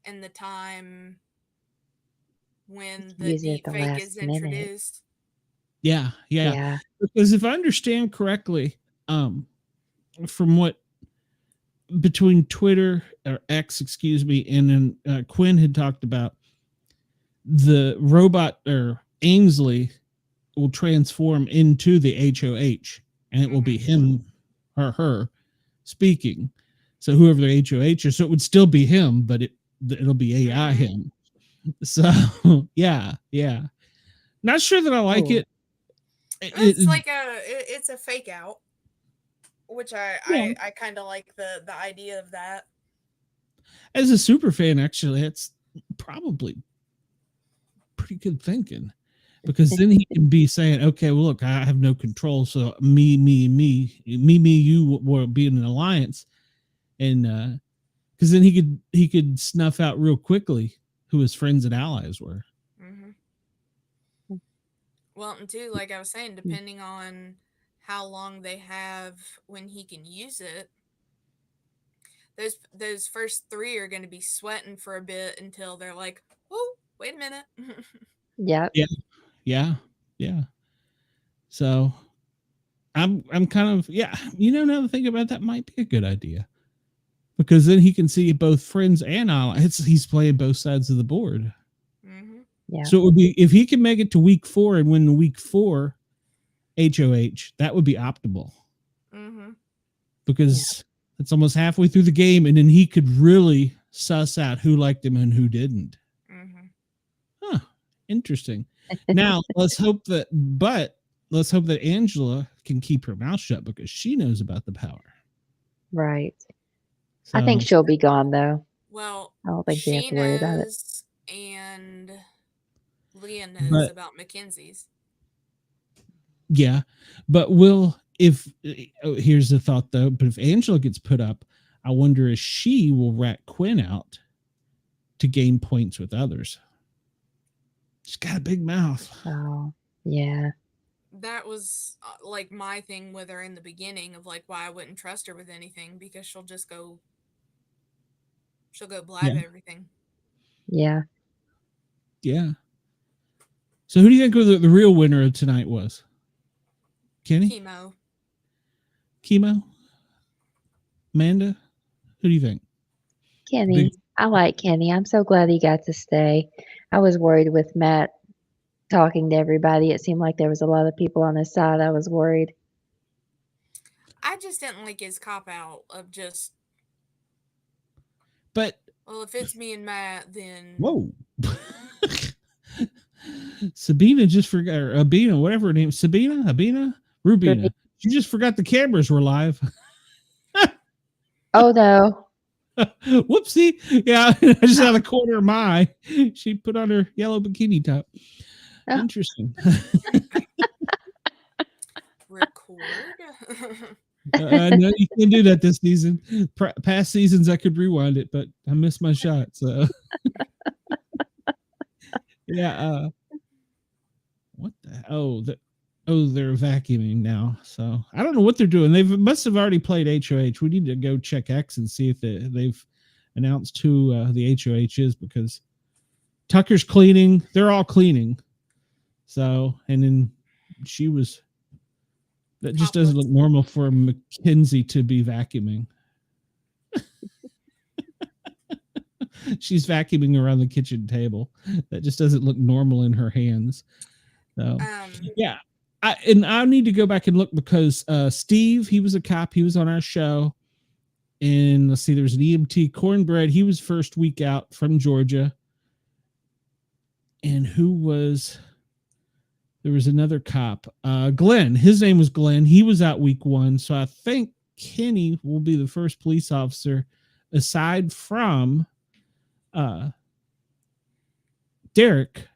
S3: and the time when the deep fake is introduced.
S1: Yeah. Because if I understand correctly, from what between Twitter or X, excuse me, and then Quinn had talked about, the robot or Ainsley will transform into the HOH, and it will be him or her speaking. So whoever the HOH is, so it would still be him, but it'll be AI him. So yeah. Not sure that I like it.
S3: It's like it's a fake out, which I kind of like the idea of that.
S1: As a super fan, actually, it's probably pretty good thinking, because then he can be saying, okay, well, look, I have no control, so me, you will be in an alliance, and because then he could snuff out real quickly who his friends and allies were.
S3: Mm-hmm. Well, and too, like I was saying, depending on how long they have when he can use it, those first 3 are going to be sweating for a bit until they're like, oh, wait a minute.
S2: Yep.
S1: Yeah. So I'm kind of, now to think about that might be a good idea, because then he can see both friends and allies. He's playing both sides of the board.
S2: Mm-hmm. Yeah.
S1: So it would be, if he can make it to week 4 and win the week 4 HOH, that would be optimal. Mm-hmm. Because it's almost halfway through the game, and then he could really suss out who liked him and who didn't. Mm-hmm. Huh. Interesting. Now let's hope that Angela can keep her mouth shut, because she knows about the power.
S2: Right. So, I think she'll be gone though.
S3: Well,
S2: I don't think she have to worry about it.
S3: And Leah knows about Mackenzie's.
S1: Yeah, but here's the thought though, but if Angela gets put up, I wonder if she will rat Quinn out to gain points with others. She's got a big mouth.
S2: Oh, yeah.
S3: That was like my thing with her in the beginning of like why I wouldn't trust her with anything, because she'll go blab everything.
S2: Yeah.
S1: Yeah. So who do you think the real winner of tonight was? Kenny? Chemo? Amanda? Who do you think?
S2: Kenny. I like Kenny. I'm so glad he got to stay. I was worried with Matt talking to everybody. It seemed like there was a lot of people on his side. I was worried.
S3: I just didn't like his cop out of just.
S1: But.
S3: Well, if it's me and Matt, then.
S1: Whoa. Sabina just forgot, or Abina, whatever her name, Abina, Rubina. She just forgot the cameras were live.
S2: Oh no.
S1: Whoopsie. Yeah, just out of the corner of my eye, she put on her yellow bikini top. Oh. Interesting.
S3: Record.
S1: No, you can't do that this season. Past seasons, I could rewind it, but I missed my shot. So, yeah. What the? They're vacuuming now. So I don't know what they're doing. They must have already played HOH. We need to go check X and see if they've announced who the HOH is, because Tucker's cleaning. They're all cleaning. So, and then she was. That just doesn't look normal for Mackenzie to be vacuuming. She's vacuuming around the kitchen table. That just doesn't look normal in her hands. So, yeah. I need to go back and look, because Steve, he was a cop. He was on our show. And let's see, there was an EMT, Cornbread. He was first week out from Georgia. And there was another cop, Glenn. His name was Glenn. He was out week 1. So I think Kenny will be the first police officer, aside from Derek,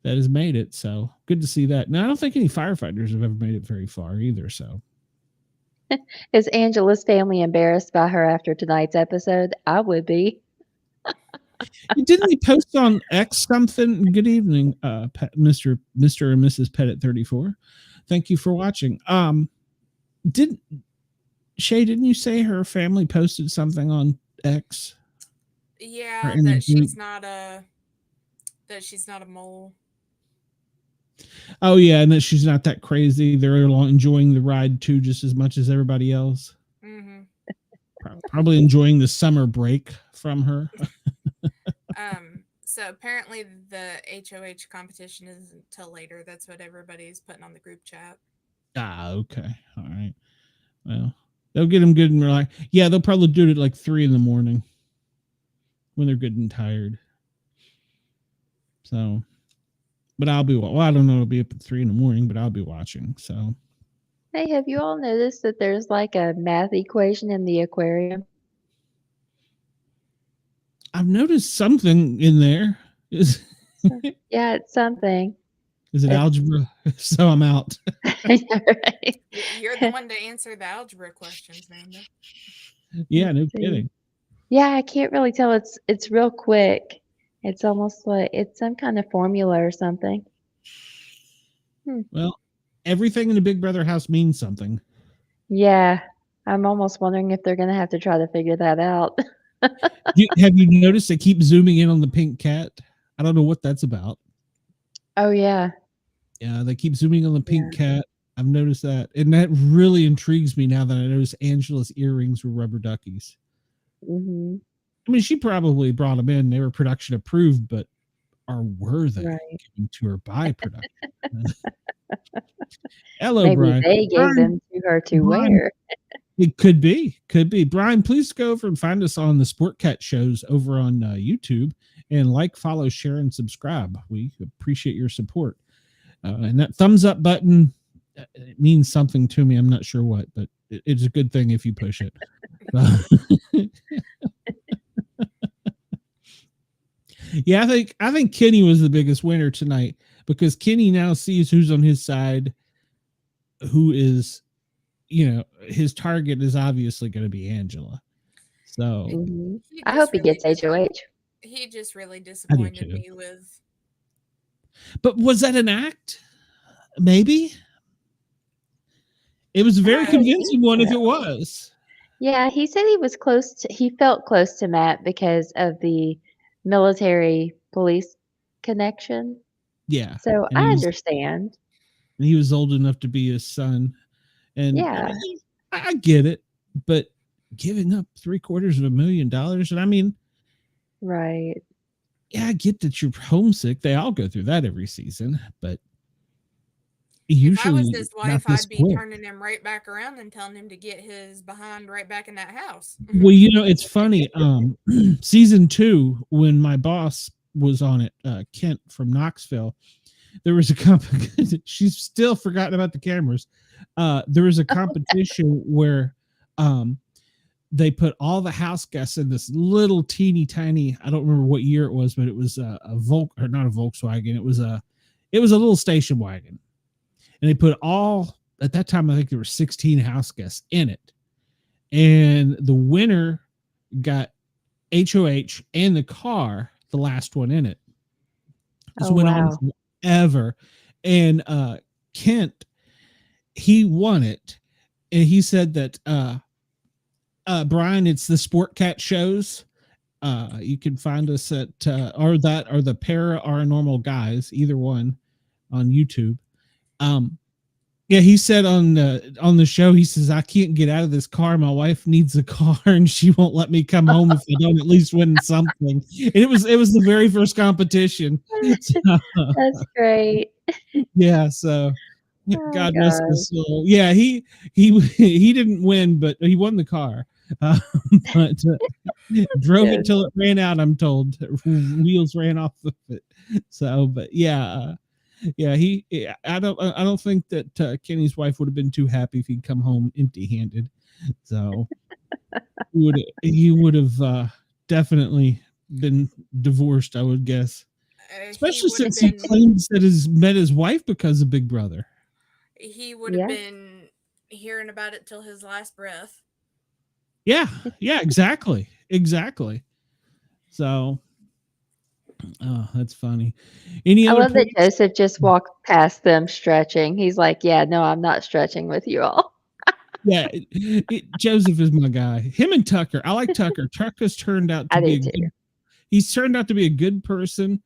S1: that has made it. So good to see that. Now, I don't think any firefighters have ever made it very far either. So
S2: is Angela's family embarrassed by her after tonight's episode? I would be.
S1: Didn't he post on X something? Good evening, Mr. and Mrs. Pettit 34. Thank you for watching. Didn't you say her family posted something on X?
S3: Yeah, that she's not a mole.
S1: Oh yeah, and that she's not that crazy. They're enjoying the ride too, just as much as everybody else.
S3: Mm-hmm.
S1: Probably enjoying the summer break from her.
S3: So apparently the HOH competition isn't until later. That's what everybody's putting on the group chat.
S1: Okay. All right. Well, they'll get them good and relaxed. Yeah, they'll probably do it at like 3 a.m. when they're good and tired. So, but I don't know. It'll be up at 3 a.m, but I'll be watching. So,
S2: hey, have you all noticed that there's like a math equation in the aquarium?
S1: I've noticed something in there.
S2: Yeah, it's something.
S1: Is it algebra? So I'm out.
S3: Right. You're the one to answer the algebra questions, Amanda.
S1: Yeah, no kidding.
S2: Yeah, I can't really tell. It's real quick. It's almost like it's some kind of formula or something.
S1: Well, everything in the Big Brother house means something.
S2: Yeah, I'm almost wondering if they're going to have to try to figure that out.
S1: Have you noticed they keep zooming in on the pink cat? I don't know what that's about.
S2: Oh, yeah.
S1: Yeah, they keep zooming on the pink cat. I've noticed that. And that really intrigues me now that I noticed Angela's earrings were rubber duckies.
S2: Mm-hmm.
S1: I mean, she probably brought them in. They were production approved, but were they given to her by production? Hello,
S2: Maybe
S1: Brian.
S2: they gave them to her to wear.
S1: It could be. Brian, please go over and find us on the Sport Cat shows over on YouTube, and like, follow, share, and subscribe. We appreciate your support. And that thumbs up button, it means something to me. I'm not sure what, but it's a good thing if you push it. Yeah, I think Kenny was the biggest winner tonight, because Kenny now sees who's on his side, who is, his target is obviously going to be Angela. So
S2: I hope he gets HOH.
S3: He just really disappointed me with.
S1: But was that an act? Maybe. It was a very convincing one if it was.
S2: Yeah, he said he felt close to Matt because of the military police connection.
S1: Yeah.
S2: So I understand.
S1: He was old enough to be his son. And
S2: yeah,
S1: I get it, but giving up $750,000, and I mean,
S2: right.
S1: Yeah, I get that you're homesick. They all go through that every season, but usually,
S3: if I was his wife, I'd be turning him right back around and telling him to get his behind right back in that house.
S1: Well, it's funny. Season 2, when my boss was on it, Kent from Knoxville, there was she's still forgotten about the cameras. There was a competition where they put all the house guests in this little teeny tiny, I don't remember what year it was, but it was not a Volkswagen. It was a little station wagon. And they put at that time, I think there were 16 house guests in it. And the winner got HOH and the car, the last one in it. This went on forever. And Kent, he won it. And he said that Brian, it's the Sport Cat shows. You can find us at or the Paranormal Guys, either one, on YouTube. Yeah, he said on the show, he says, I can't get out of this car. My wife needs a car and she won't let me come home if I don't at least win something. And it was the very first competition. So,
S2: that's great.
S1: Yeah, so God rest his soul. Yeah, he didn't win, but he won the car. But drove it till it ran out, I'm told. Wheels ran off of it. So, but yeah, I don't think that Kenny's wife would have been too happy if he'd come home empty-handed. So he would have definitely been divorced, I would guess. Especially since he claims that he's met his wife because of Big Brother.
S3: He would have been hearing about it till his last breath.
S1: Yeah, exactly. So, oh, that's funny. I
S2: love that Joseph just walked past them stretching. He's like, yeah, no, I'm not stretching with you all.
S1: Yeah, Joseph is my guy. Him and Tucker. I like Tucker. Tucker's turned out to he's turned out to be a good person.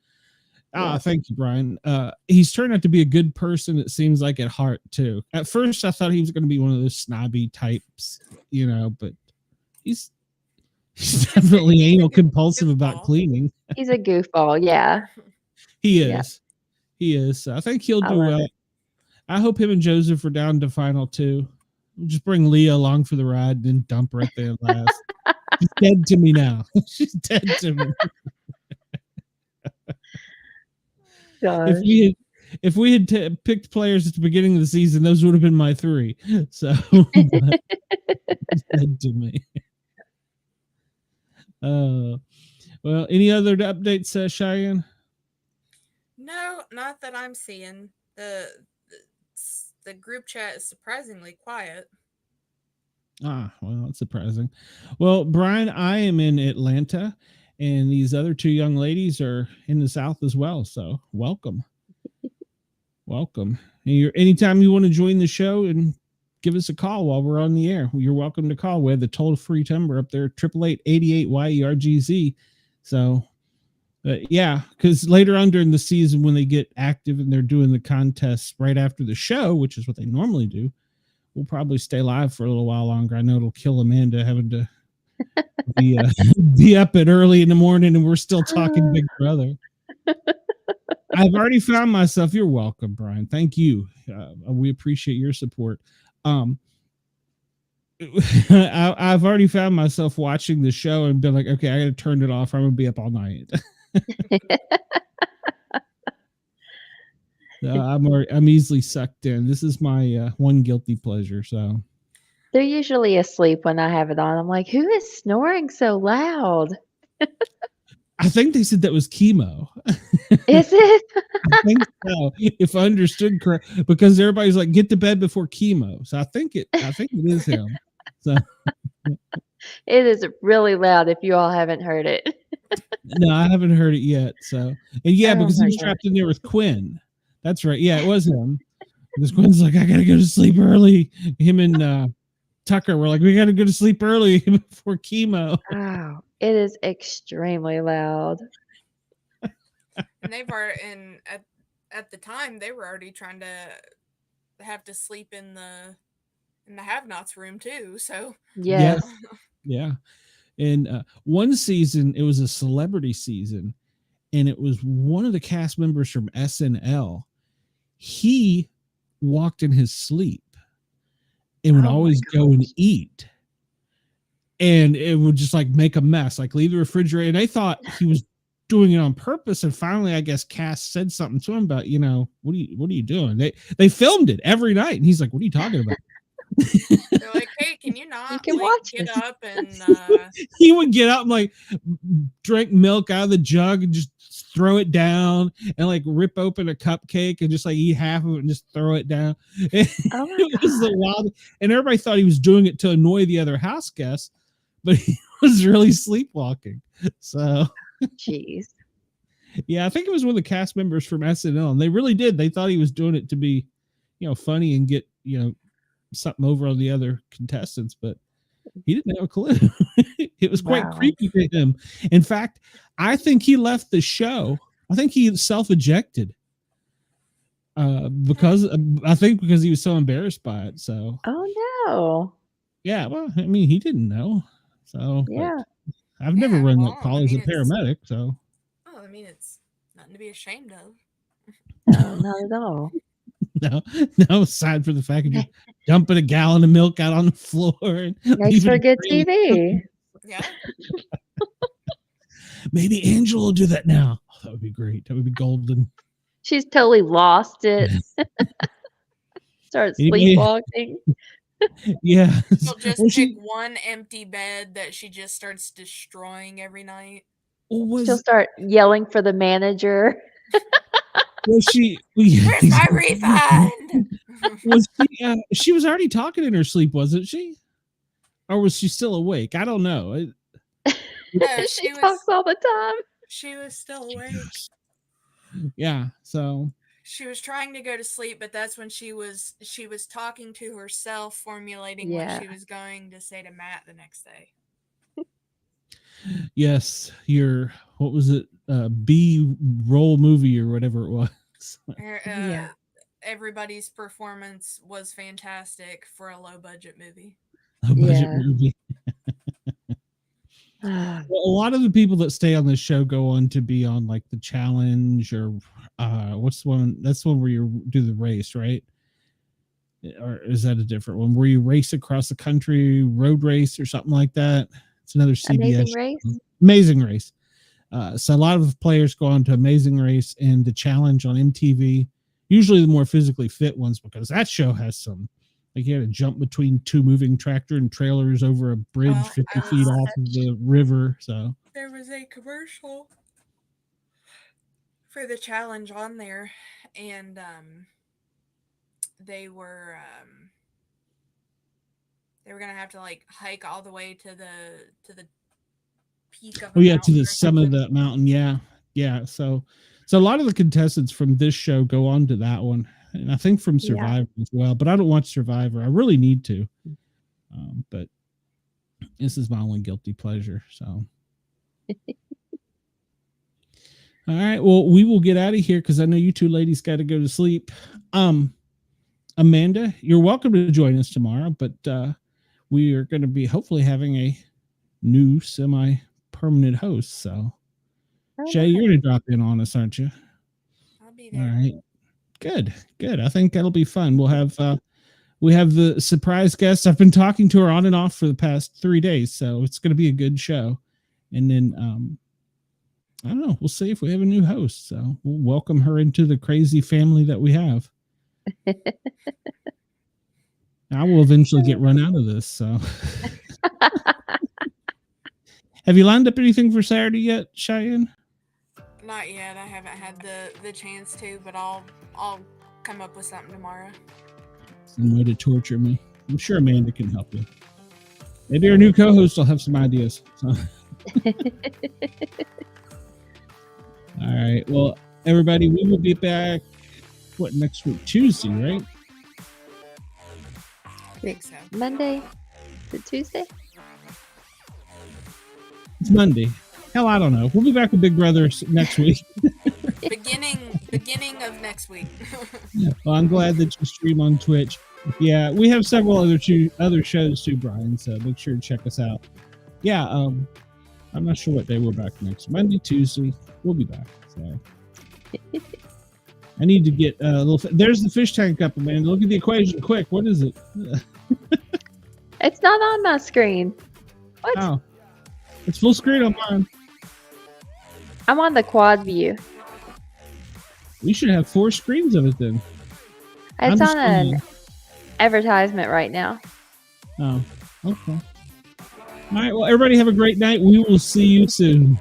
S1: Thank you, Brian. He's turned out to be a good person, it seems like, at heart, too. At first, I thought he was going to be one of those snobby types, but he's definitely anal compulsive about cleaning.
S2: He's a goofball, yeah.
S1: He is. Yeah. He is. So I think he'll do well. I hope him and Joseph are down to final 2. We'll just bring Leah along for the ride and then dump her at the last. She's dead to me now. She's dead to me. If we had picked players at the beginning of the season, those would have been my 3. So dead to me. Well, any other updates, Cheyenne?
S3: No, not that I'm seeing. The group chat is surprisingly quiet.
S1: Well, that's surprising. Well, Brian, I am in Atlanta, and these other 2 young ladies are in the South as well. So welcome. Anytime you want to join the show and give us a call while we're on the air, you're welcome to call. We have the toll-free number up there, 888-88-YERGZ. So, because later on during the season, when they get active and they're doing the contests right after the show, which is what they normally do, we'll probably stay live for a little while longer. I know it'll kill Amanda having to be up at early in the morning and we're still talking Big Brother. I've already found myself. You're welcome, Brian. Thank you. We appreciate your support. I've already found myself watching the show and been like, okay, I got to turn it off. I'm gonna be up all night. So I'm easily sucked in. This is my one guilty pleasure. So
S2: they're usually asleep when I have it on. I'm like, who is snoring so loud?
S1: I think they said that was chemo.
S2: Is it?
S1: I think so, if I understood correct, because everybody's like, get to bed before chemo. So I think it is him. So
S2: it is really loud if you all haven't heard it.
S1: No, I haven't heard it yet. So, and because he was trapped in there with Quinn. That's right. Yeah, it was him. Because Quinn's like, I gotta go to sleep early. Him and Tucker were like, we gotta go to sleep early before chemo.
S2: Wow, it is extremely loud.
S3: And at the time they were already trying to have to sleep in the have-nots room too. So
S2: yes.
S1: Yeah. And one season, it was a celebrity season, and it was one of the cast members from SNL. He walked in his sleep and would always go and eat. And it would just like make a mess, like leave the refrigerator. And they thought he was doing it on purpose. And finally, I guess Cass said something to him about, what are you doing? They filmed it every night. And he's like, what are you talking about?
S3: They're like, hey, can you not
S2: You can watch
S3: get
S2: it.
S3: up and
S1: he would get up and like drink milk out of the jug and just throw it down and like rip open a cupcake and just like eat half of it and just throw it down. It was the wild, and everybody thought he was doing it to annoy the other house guests, but he was really sleepwalking. So
S2: jeez.
S1: Yeah, I think it was one of the cast members from SNL, and they really did. They thought he was doing it to be, funny and get, something over on the other contestants, but he didn't have a clue. It was quite creepy to him. In fact, I think he left the show. I think he self-ejected because he was so embarrassed by it. So,
S2: oh no.
S1: Yeah, well, I mean, he didn't know. So,
S2: yeah,
S1: I've never run that call as a paramedic. So,
S3: I mean, it's nothing to be ashamed of.
S2: No, not at all.
S1: No, aside from the fact of just dumping a gallon of milk out on the floor. And
S2: makes for good TV.
S3: Yeah.
S1: Maybe Angela will do that now. Oh, that would be great. That would be golden.
S2: She's totally lost it. Starts sleepwalking.
S1: Yeah.
S3: She'll just pick one empty bed that she just starts destroying every night.
S2: She'll start yelling for the manager.
S1: Was she?
S3: Where's my refund?
S1: She was already talking in her sleep, wasn't she? Or was she still awake? I don't know.
S3: No,
S2: she talks all the time.
S3: She was still awake.
S1: Yeah, so
S3: she was trying to go to sleep, but that's when she was talking to herself, formulating what she was going to say to Matt the next day.
S1: Yes, what was it? B-roll movie or whatever it was.
S3: Everybody's performance was fantastic for a low budget movie.
S1: Movie. Well, a lot of the people that stay on this show go on to be on like the challenge or what's the one? That's the one where you do the race, right? Or is that a different one where you race across the country, road race or something like that? It's another CBS Amazing Race. So a lot of players go on to Amazing Race and the challenge on MTV. Usually the more physically fit ones, because that show has some, like you had to jump between two moving tractor and trailers over a bridge 50 feet off of the river. So
S3: there was a commercial for the challenge on there, and they were gonna have to like hike all the way to the peak of
S1: to the summit of that mountain. Yeah. So a lot of the contestants from this show go on to that one, and I think from Survivor as well. But I don't watch Survivor. I really need to, but this is my only guilty pleasure. So, all right. Well, we will get out of here because I know you two ladies got to go to sleep. Amanda, you're welcome to join us tomorrow, but we are going to be hopefully having a new semi-permanent host. So, Shay, you're going to drop in on us, aren't you?
S3: I'll be there.
S1: All right. Good. I think that'll be fun. We'll have we have the surprise guest. I've been talking to her on and off for the past 3 days, so it's going to be a good show. And then I don't know. We'll see if we have a new host. So we'll welcome her into the crazy family that we have. I will eventually get run out of this. So, have you lined up anything for Saturday yet, Cheyenne?
S3: Not yet. I haven't had the chance to, but I'll come up with something tomorrow.
S1: Some way to torture me. I'm sure Amanda can help you. Maybe our new co-host will have some ideas. So. All right. Well, everybody, we will be back. What, next week? Tuesday, right?
S3: I think so.
S2: Monday? Is it Tuesday?
S1: It's Monday. Hell, I don't know. We'll be back with Big Brother next week.
S3: beginning of next week.
S1: Well, I'm glad that you stream on Twitch. Yeah, we have several other shows too, Brian. So make sure to check us out. Yeah, I'm not sure what day we're back next. Monday, Tuesday, we'll be back. So I need to get a little. There's the fish tank up, Amanda. Look at the equation, quick. What is it?
S2: It's not on my screen. What?
S1: Oh, it's full screen on mine.
S2: I'm on the quad view.
S1: We should have 4 screens of it then.
S2: It's on an advertisement right now.
S1: Oh, okay. All right. Well, everybody have a great night. We will see you soon.